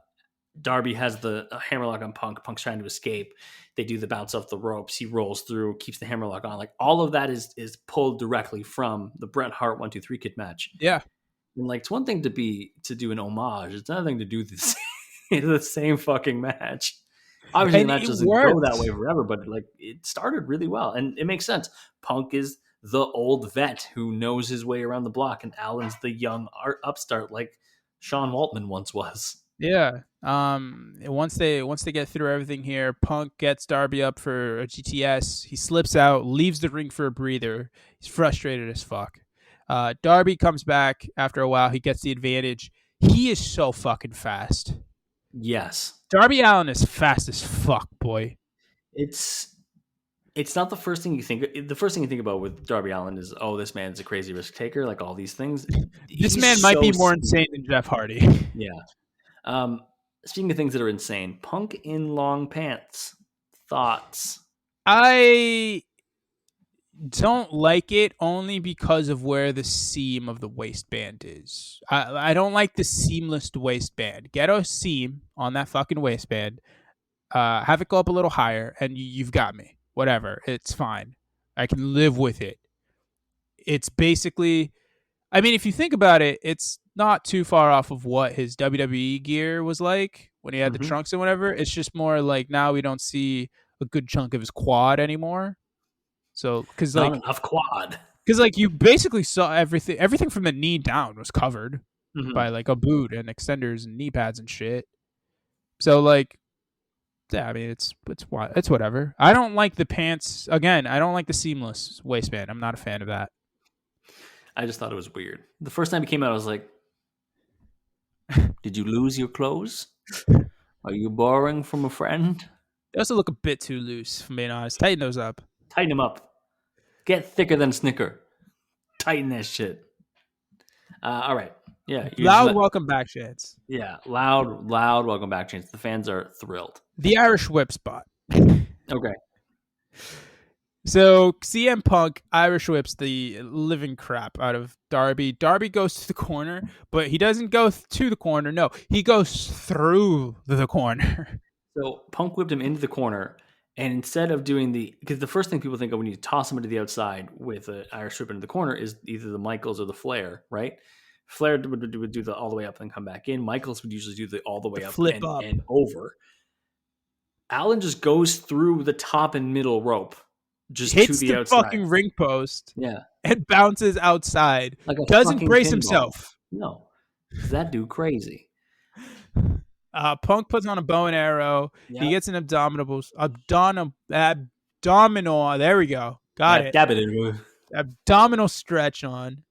Darby has the hammerlock on Punk. Punk's trying to escape. They do the bounce off the ropes. He rolls through, keeps the hammerlock on. Like all of that is pulled directly from the Bret Hart 1-2-3 Kid match. Yeah. And like it's one thing to do an homage. It's another thing to do the same fucking match. Obviously, And the match it doesn't go that worked. way forever, but like it started really well, and it makes sense. Punk is the old vet who knows his way around the block, and Allen's the young upstart like Sean Waltman once was. Yeah. Once they get through everything here, Punk gets Darby up for a GTS. He slips out, leaves the ring for a breather. He's frustrated as fuck. Darby comes back after a while. He gets the advantage. He is so fucking fast. Yes, Darby Allin is fast as fuck, boy. it's not the first thing you think. The first thing you think about with Darby Allin is, oh, this man's a crazy risk taker, like all these things. This He's man might so be more smooth. insane than Jeff Hardy. Yeah. Speaking of things that are insane, Punk in long pants. Thoughts? I don't like it only because of where the seam of the waistband is. I don't like the seamless waistband. Get a seam on that fucking waistband. Have it go up a little higher, and you've got me. Whatever, it's fine. I can live with it. It's basically, I mean, if you think about it, it's not too far off of what his WWE gear was like when he had the Mm-hmm. trunks and whatever. It's just more like now we don't see a good chunk of his quad anymore. So, Not enough quad. you basically saw everything from the knee down was covered Mm-hmm. by like a boot and extenders and knee pads and shit. So like, yeah, I mean, it's whatever. I don't like the pants. Again, I don't like the seamless waistband. I'm not a fan of that. I just thought it was weird. The first time it came out, I was like, "Did you lose your clothes? Are you borrowing from a friend? They also look a bit too loose, if I'm being honest. Tighten those up. Tighten them up. Get thicker than Snicker. Tighten that shit." All right. Yeah. Loud welcome back chants. Yeah. Loud welcome back chants. The fans are thrilled. The Irish whip spot. Okay. So CM Punk Irish whips the living crap out of Darby. Darby goes to the corner, but he doesn't go to the corner. No, he goes through the corner. So Punk whipped him into the corner, and instead of doing because the first thing people think of when you toss him to the outside with an Irish whip into the corner is either the Michaels or the Flair, right? Flair would do the all the way up and come back in. Michaels would usually do the all the way up, flip up and over. Allen just goes through the top and middle rope, just to hits the the outside. fucking ring post, Yeah, and bounces outside. like a Doesn't fucking brace pinball. himself. No, because that dude crazy. Punk puts on a bow and arrow. He Yeah, gets an abdominal. There we go. Got it. Abdominal stretch on.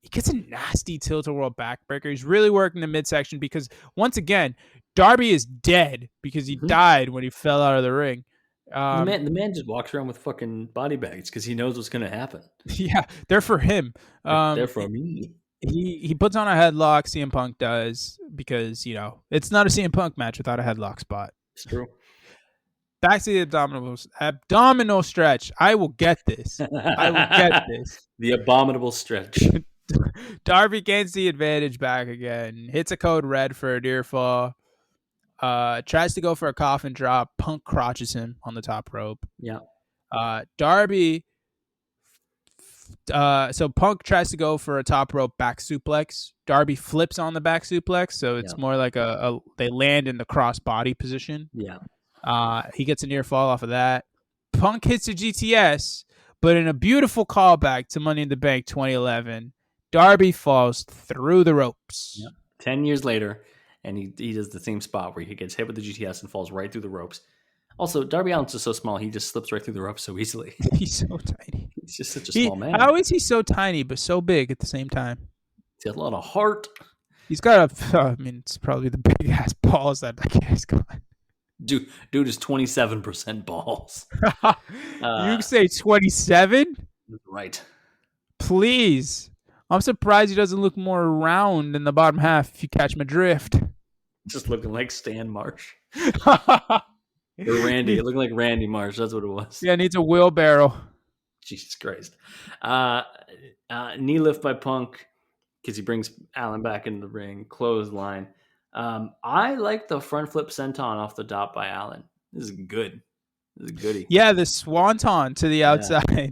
He gets a nasty tilt-a-whirl backbreaker. He's really working the midsection because, once again, Darby is dead because he died when he fell out of the ring. the man just walks around with fucking body bags because he knows what's gonna happen. Yeah, they're for him. They're for me. He puts on a headlock. CM Punk does because it's not a CM Punk match without a headlock spot. It's true. Back to the abdominal stretch. I will get this. I will get this. The abominable stretch. Darby gains the advantage back again. Hits a code red for a near fall. Tries to go for a coffin drop. Punk crotches him on the top rope. Yeah. Darby. So Punk tries to go for a top rope back suplex. Darby flips on the back suplex, so it's more like they land in the crossbody position. Yeah. He gets a near fall off of that. Punk hits a GTS, but in a beautiful callback to Money in the Bank 2011, Darby falls through the ropes. Yeah. 10 years later, and he does the same spot where he gets hit with the GTS and falls right through the ropes. Also, Darby Allin's just so small, he just slips right through the ropes so easily. He's so tiny. He's just such a small man. How is he so tiny but so big at the same time? He's got a lot of heart. He's got it's probably the big ass balls that guy's got. Dude is 27% balls. You say 27? Right. Please. I'm surprised he doesn't look more round in the bottom half, if you catch my drift. Just looking like Stan Marsh. Or Randy. It looked like Randy Marsh. That's what it was. Yeah, needs a wheelbarrow. Jesus Christ. Knee lift by Punk because he brings Allin back into the ring. Clothesline. I like the front flip senton off the top by Allin. This is good. This is a goodie. Yeah, the swanton to the outside. Yeah.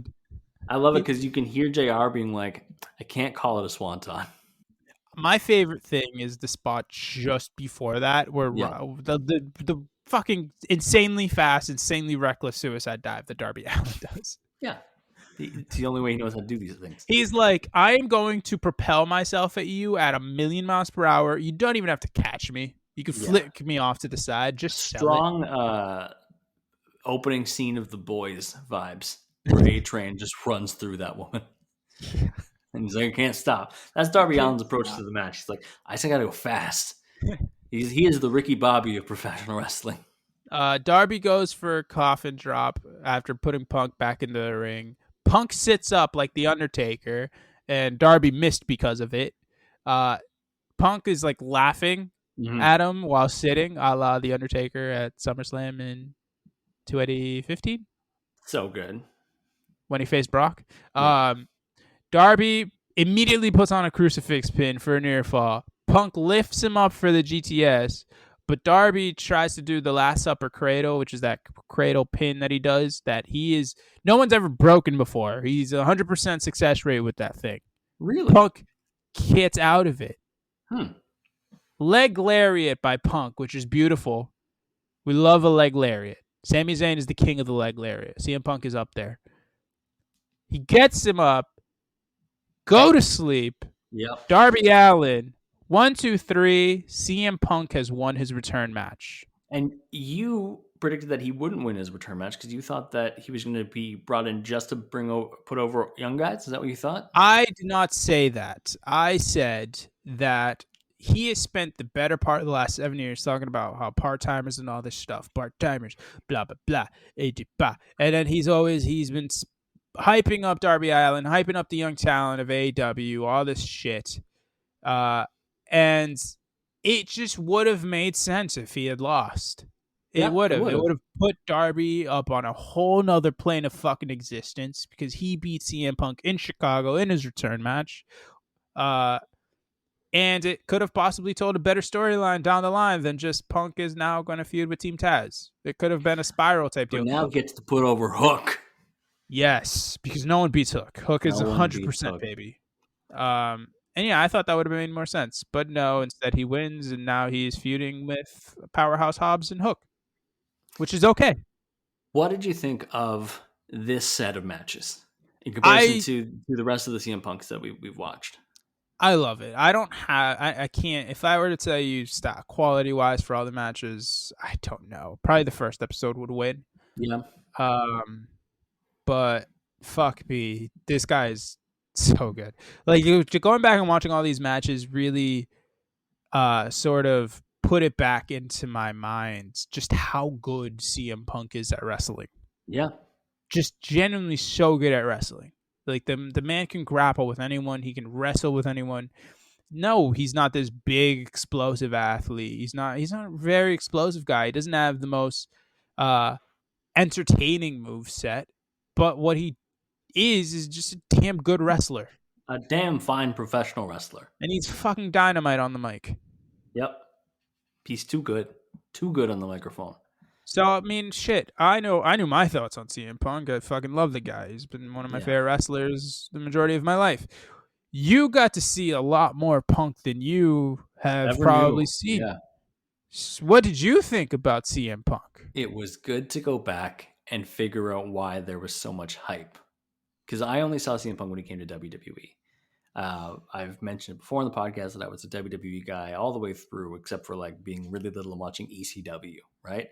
I love it because you can hear JR being like, I can't call it a swanton. My favorite thing is the spot just before that where the fucking insanely fast, insanely reckless suicide dive that Darby Allin does. Yeah. It's the only way he knows how to do these things. He's like, I am going to propel myself at you at 1,000,000 miles per hour. You don't even have to catch me. You can flick me off to the side. Just strong opening scene of The Boys vibes where A-Train just runs through that woman. Yeah. And he's like, I can't stop. That's Darby Allin's approach to the match. He's like, I just got to go fast. He is the Ricky Bobby of professional wrestling. Darby goes for a coffin drop after putting Punk back into the ring. Punk sits up like The Undertaker, and Darby missed because of it. Punk is like laughing at him while sitting, a la The Undertaker at SummerSlam in 2015. So good. When he faced Brock. Yeah. Darby immediately puts on a crucifix pin for a near fall. Punk lifts him up for the GTS, but Darby tries to do the last supper cradle, which is that cradle pin that he does that no one's ever broken before. He's 100% success rate with that thing. Really? Punk gets out of it. Leg lariat by Punk, which is beautiful. We love a leg lariat. Sami Zayn is the king of the leg lariat. CM Punk is up there. He gets him up. Go to sleep. Yep. Darby Allin. 1, 2, 3. CM Punk has won his return match. And you predicted that he wouldn't win his return match because you thought that he was going to be brought in just to put over young guys. Is that what you thought? I did not say that. I said that he has spent the better part of the last 7 years talking about how part-timers and all this stuff, part-timers, blah, blah, blah, blah. And then he's been hyping up Darby Allin, hyping up the young talent of AEW, all this shit. And it just would have made sense if he had lost. It would have. It would have put Darby up on a whole nother plane of fucking existence because he beat CM Punk in Chicago in his return match. And it could have possibly told a better storyline down the line than just Punk is now going to feud with Team Taz. It could have been a spiral type deal. Now gets to put over Hook. Yes, because no one beats Hook. Hook is 100% baby. And yeah, I thought that would have made more sense. But no, instead he wins, and now he's feuding with Powerhouse Hobbs and Hook, which is okay. What did you think of this set of matches in comparison I to the rest of the CM Punks that we've watched? I love it. I can't, if I were to tell you stock quality wise for all the matches, I don't know. Probably the first episode would win. Yeah. Um, but fuck me, this guy is so good. Like going back and watching all these matches really sort of put it back into my mind just how good CM Punk is at wrestling. Yeah. Just genuinely so good at wrestling. Like the man can grapple with anyone, he can wrestle with anyone. No, he's not this big explosive athlete. He's not a very explosive guy. He doesn't have the most uh entertaining move set, but what he is just a damn good wrestler. A damn fine professional wrestler. And he's fucking dynamite on the mic. Yep. He's too good. Too good on the microphone. So I mean, shit. I knew my thoughts on CM Punk. I fucking love the guy. He's been one of my favorite wrestlers the majority of my life. You got to see a lot more Punk than you have Never probably knew. seen. Yeah. What did you think about CM Punk? It was good to go back and figure out why there was so much hype. Because I only saw CM Punk when he came to WWE. I've mentioned it before in the podcast that I was a WWE guy all the way through, except for like being really little and watching ECW, right?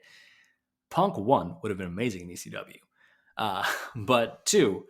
Punk 1 would have been amazing in ECW. But 2,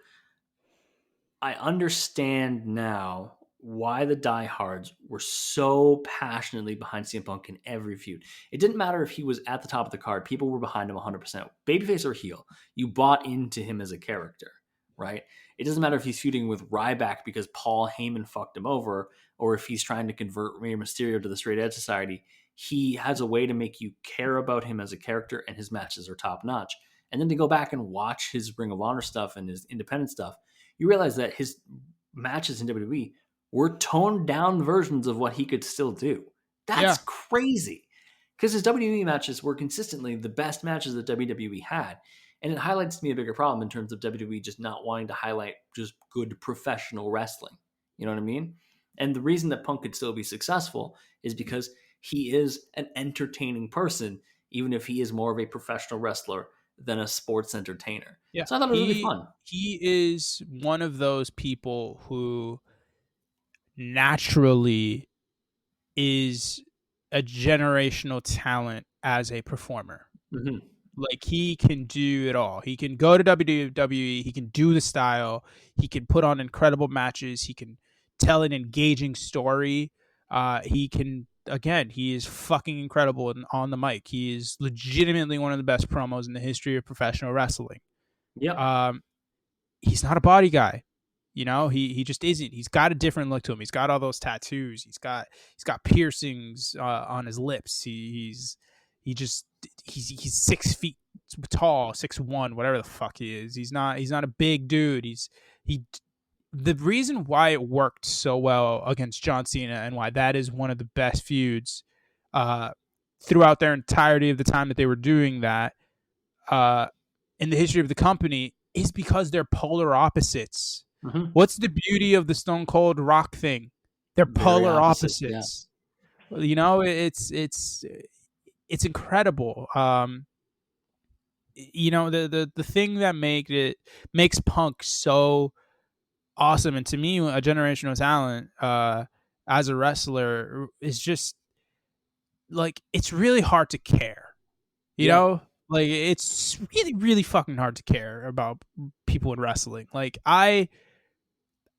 I understand now why the diehards were so passionately behind CM Punk in every feud. It didn't matter if he was at the top of the card. People were behind him 100%. Babyface or heel, you bought into him as a character, right? It doesn't matter if he's feuding with Ryback because Paul Heyman fucked him over, or if he's trying to convert Rey Mysterio to the Straight Edge Society. He has a way to make you care about him as a character, and his matches are top notch. And then to go back and watch his Ring of Honor stuff and his independent stuff, you realize that his matches in WWE were toned down versions of what he could still do. That's crazy. Because his WWE matches were consistently the best matches that WWE had. And it highlights to me a bigger problem in terms of WWE just not wanting to highlight just good professional wrestling. You know what I mean? And the reason that Punk could still be successful is because he is an entertaining person, even if he is more of a professional wrestler than a sports entertainer. Yeah. So I thought it was really fun. He is one of those people who naturally is a generational talent as a performer. Mm-hmm. Like he can do it all. He can go to WWE. He can do the style. He can put on incredible matches. He can tell an engaging story. He can, again, he is fucking incredible on the mic. He is legitimately one of the best promos in the history of professional wrestling. Yep. He's not a body guy. You know, he just isn't. He's got a different look to him. He's got all those tattoos. He's got piercings on his lips. He's 6 feet tall, 6'1", whatever the fuck he is. He's not a big dude. The reason why it worked so well against John Cena and why that is one of the best feuds throughout their entirety of the time that they were doing that in the history of the company is because they're polar opposites. Mm-hmm. What's the beauty of the Stone Cold Rock thing? They're polar opposites. Yeah. You know, it's incredible. You know, the thing that makes Punk so awesome, and to me, a generational talent as a wrestler is just like it's really hard to care. You know, like it's really, really fucking hard to care about people in wrestling. Like I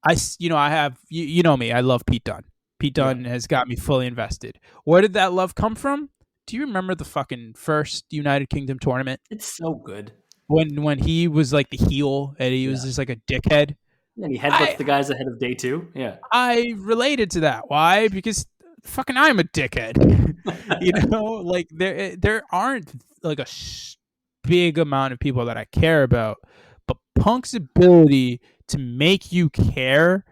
have you know me. I love Pete Dunne. Pete Dunne has got me fully invested. Where did that love come from? Do you remember the fucking first United Kingdom tournament? It's so good. When he was like the heel and he was just like a dickhead. And he headbutts the guys ahead of day 2. Yeah. I related to that. Why? Because fucking I'm a dickhead. You know, like there aren't like a big amount of people that I care about, but Punk's ability to make you care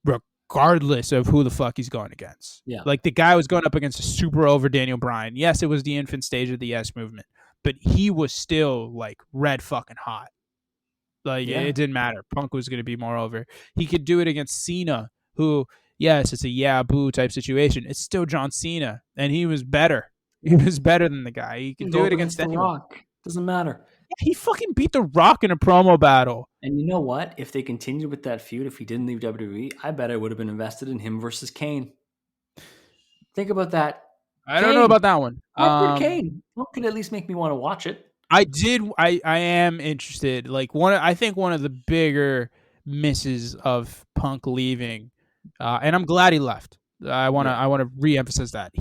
regardless of who the fuck he's going against. Yeah. Like the guy was going up against a super over Daniel Bryan. Yes, it was the infant stage of the Yes movement, but he was still like red fucking hot. Like it didn't matter. Punk was going to be more over. He could do it against Cena, who, yes, it's a yeah boo type situation. It's still John Cena, and he was better. He was better than the guy. He could do it against the Rock. Doesn't matter. He fucking beat The Rock in a promo battle. And you know what? If they continued with that feud, if he didn't leave WWE, I bet I would have been invested in him versus Kane. Think about that. I don't know Kane. about that one. Hybrid Kane. Well, could at least make me want to watch it. I did. I am interested. Like I think one of the bigger misses of Punk leaving, and I'm glad he left. I want to reemphasize that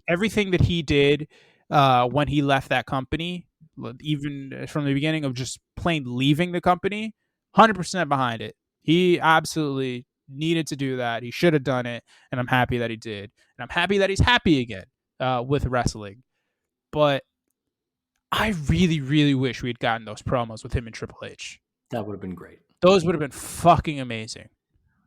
everything that he did when he left that company, even from the beginning of just plain leaving the company, 100% behind it. He absolutely needed to do that. He should have done it, and I'm happy that he did. And I'm happy that he's happy again with wrestling. But I really, really wish we had gotten those promos with him and Triple H. That would have been great. Those would have been fucking amazing.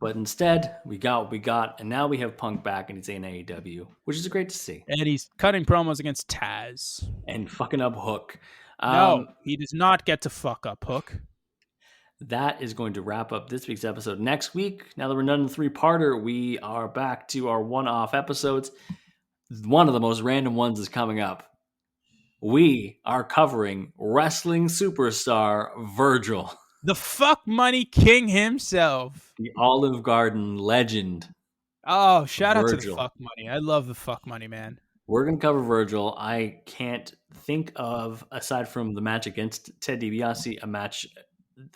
But instead, we got what we got, and now we have Punk back, and he's in AEW, which is great to see. And he's cutting promos against Taz. And fucking up Hook. No, he does not get to fuck up Hook. That is going to wrap up this week's episode. Next week, now that we're done the three-parter, we are back to our one-off episodes. One of the most random ones is coming up. We are covering wrestling superstar Virgil. The fuck money king himself. The Olive Garden legend. Oh, shout out to the fuck money. I love the fuck money, man. We're going to cover Virgil. I can't think of, aside from the match against Ted DiBiase, a match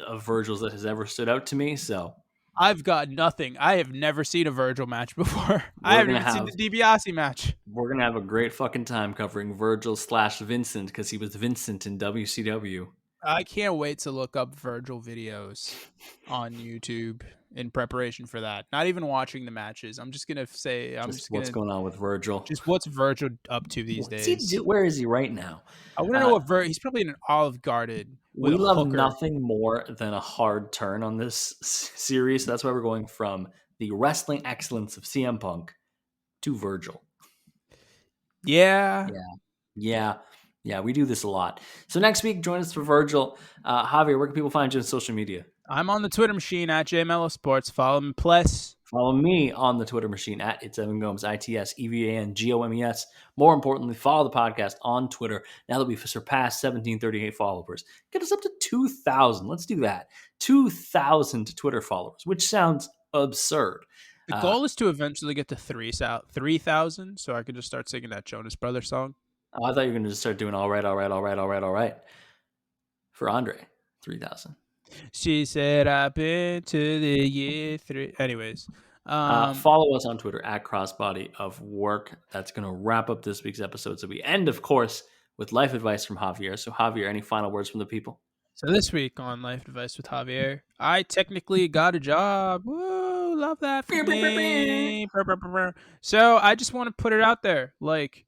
of Virgil's that has ever stood out to me. So I've got nothing. I have never seen a Virgil match before. I haven't even seen the DiBiase match. We're going to have a great fucking time covering Virgil / Vincent because he was Vincent in WCW. I can't wait to look up Virgil videos on YouTube in preparation for that. Not even watching the matches. I'm just going to say... what's going on with Virgil. Just what's Virgil up to these days. Where is he right now? I want to know what he's probably in an Olive Garden. We love nothing more than a hard turn on this series. That's why we're going from the wrestling excellence of CM Punk to Virgil. Yeah. Yeah, we do this a lot. So next week, join us for Virgil. Javier, where can people find you on social media? I'm on the Twitter machine at JMelloSports. Follow me, plus. Follow me on the Twitter machine at It's Evan Gomes, ITSEVANGOMES. More importantly, follow the podcast on Twitter. Now that we've surpassed 1738 followers, get us up to 2,000. Let's do that. 2,000 Twitter followers, which sounds absurd. The goal is to eventually get to 3,000, so I could just start singing that Jonas Brothers song. Oh, I thought you were going to just start doing all right. For Andre, 3,000. She said, I've been to the year 3. Anyways. Follow us on Twitter at Crossbody of Work. That's going to wrap up this week's episode. So we end, of course, with life advice from Javier. So Javier, any final words from the people? So this week on Life Advice with Javier, I technically got a job. Woo, love that for me. So I just want to put it out there. Like,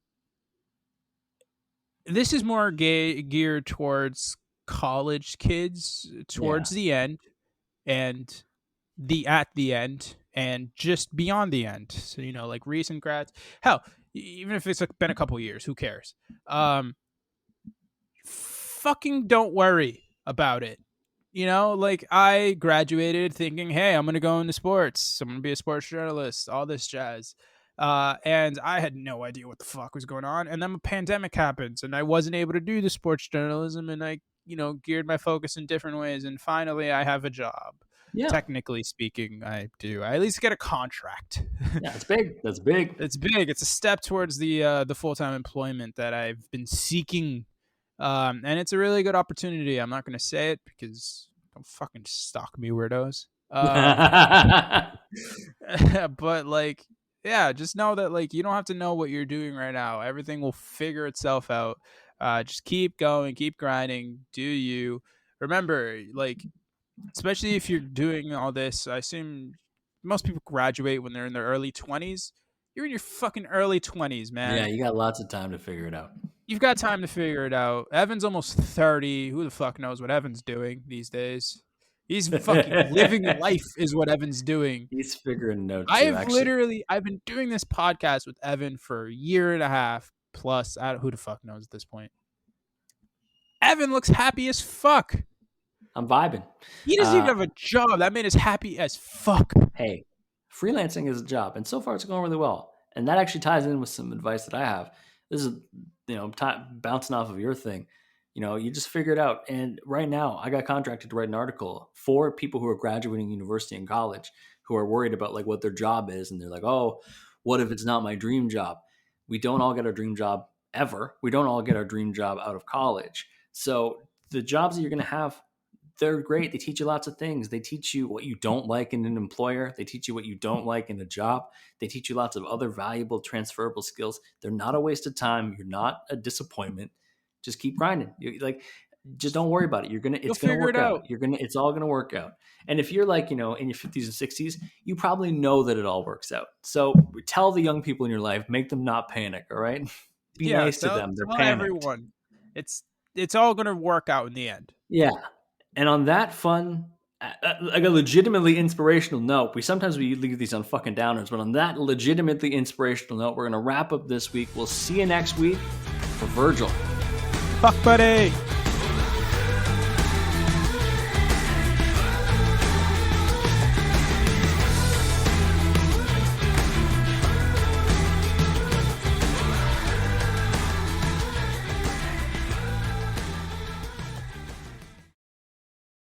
this is more geared towards college kids towards the end and at the end and just beyond the end. So, like recent grads. Hell, even if it's been a couple years, who cares? Fucking don't worry about it. Like I graduated thinking, hey, I'm going to go into sports. I'm going to be a sports journalist, all this jazz. And I had no idea what the fuck was going on. And then a pandemic happens and I wasn't able to do the sports journalism and I, geared my focus in different ways. And finally I have a job. Yeah. Technically speaking, I do. I at least get a contract. Yeah, it's big. That's big. It's big. It's a step towards the full-time employment that I've been seeking. And it's a really good opportunity. I'm not going to say it because don't fucking stalk me, weirdos. But like, yeah, just know that like you don't have to know what you're doing right now. Everything will figure itself out. Just keep going, keep grinding. Do you remember, like, especially if you're doing all this? I assume most people graduate when they're in their early 20s. You're in your fucking early 20s, man. Yeah, you got lots of time to figure it out. You've got time to figure it out. Evan's almost 30. Who the fuck knows what Evan's doing these days? He's fucking living life is what Evan's doing. He's figuring it out. I've been doing this podcast with Evan for a year and a half plus. Who the fuck knows at this point? Evan looks happy as fuck. I'm vibing. He doesn't even have a job. That man is happy as fuck. Hey, freelancing is a job, and so far it's going really well. And that actually ties in with some advice that I have. This is, bouncing off of your thing. You just figure it out. And right now, I got contracted to write an article for people who are graduating university and college who are worried about like what their job is, and they're like, oh, what if it's not my dream job? We don't all get our dream job ever. We don't all get our dream job out of college. So the jobs that you're going to have, they're great. They teach you lots of things. They teach you what you don't like in an employer. They teach you what you don't like in a job. They teach you lots of other valuable transferable skills. They're not a waste of time. You're not a disappointment. Just keep grinding. Just don't worry about it. It's gonna work out. It's all gonna work out. And if you're like, in your 50s and 60s, you probably know that it all works out. So tell the young people in your life, make them not panic. All right. Be nice to them. They're panicked. Everyone, it's all gonna work out in the end. Yeah. And on that fun, like a legitimately inspirational note, we leave these on fucking downers, but on that legitimately inspirational note, we're gonna wrap up this week. We'll see you next week for Virgil. Fuck buddy.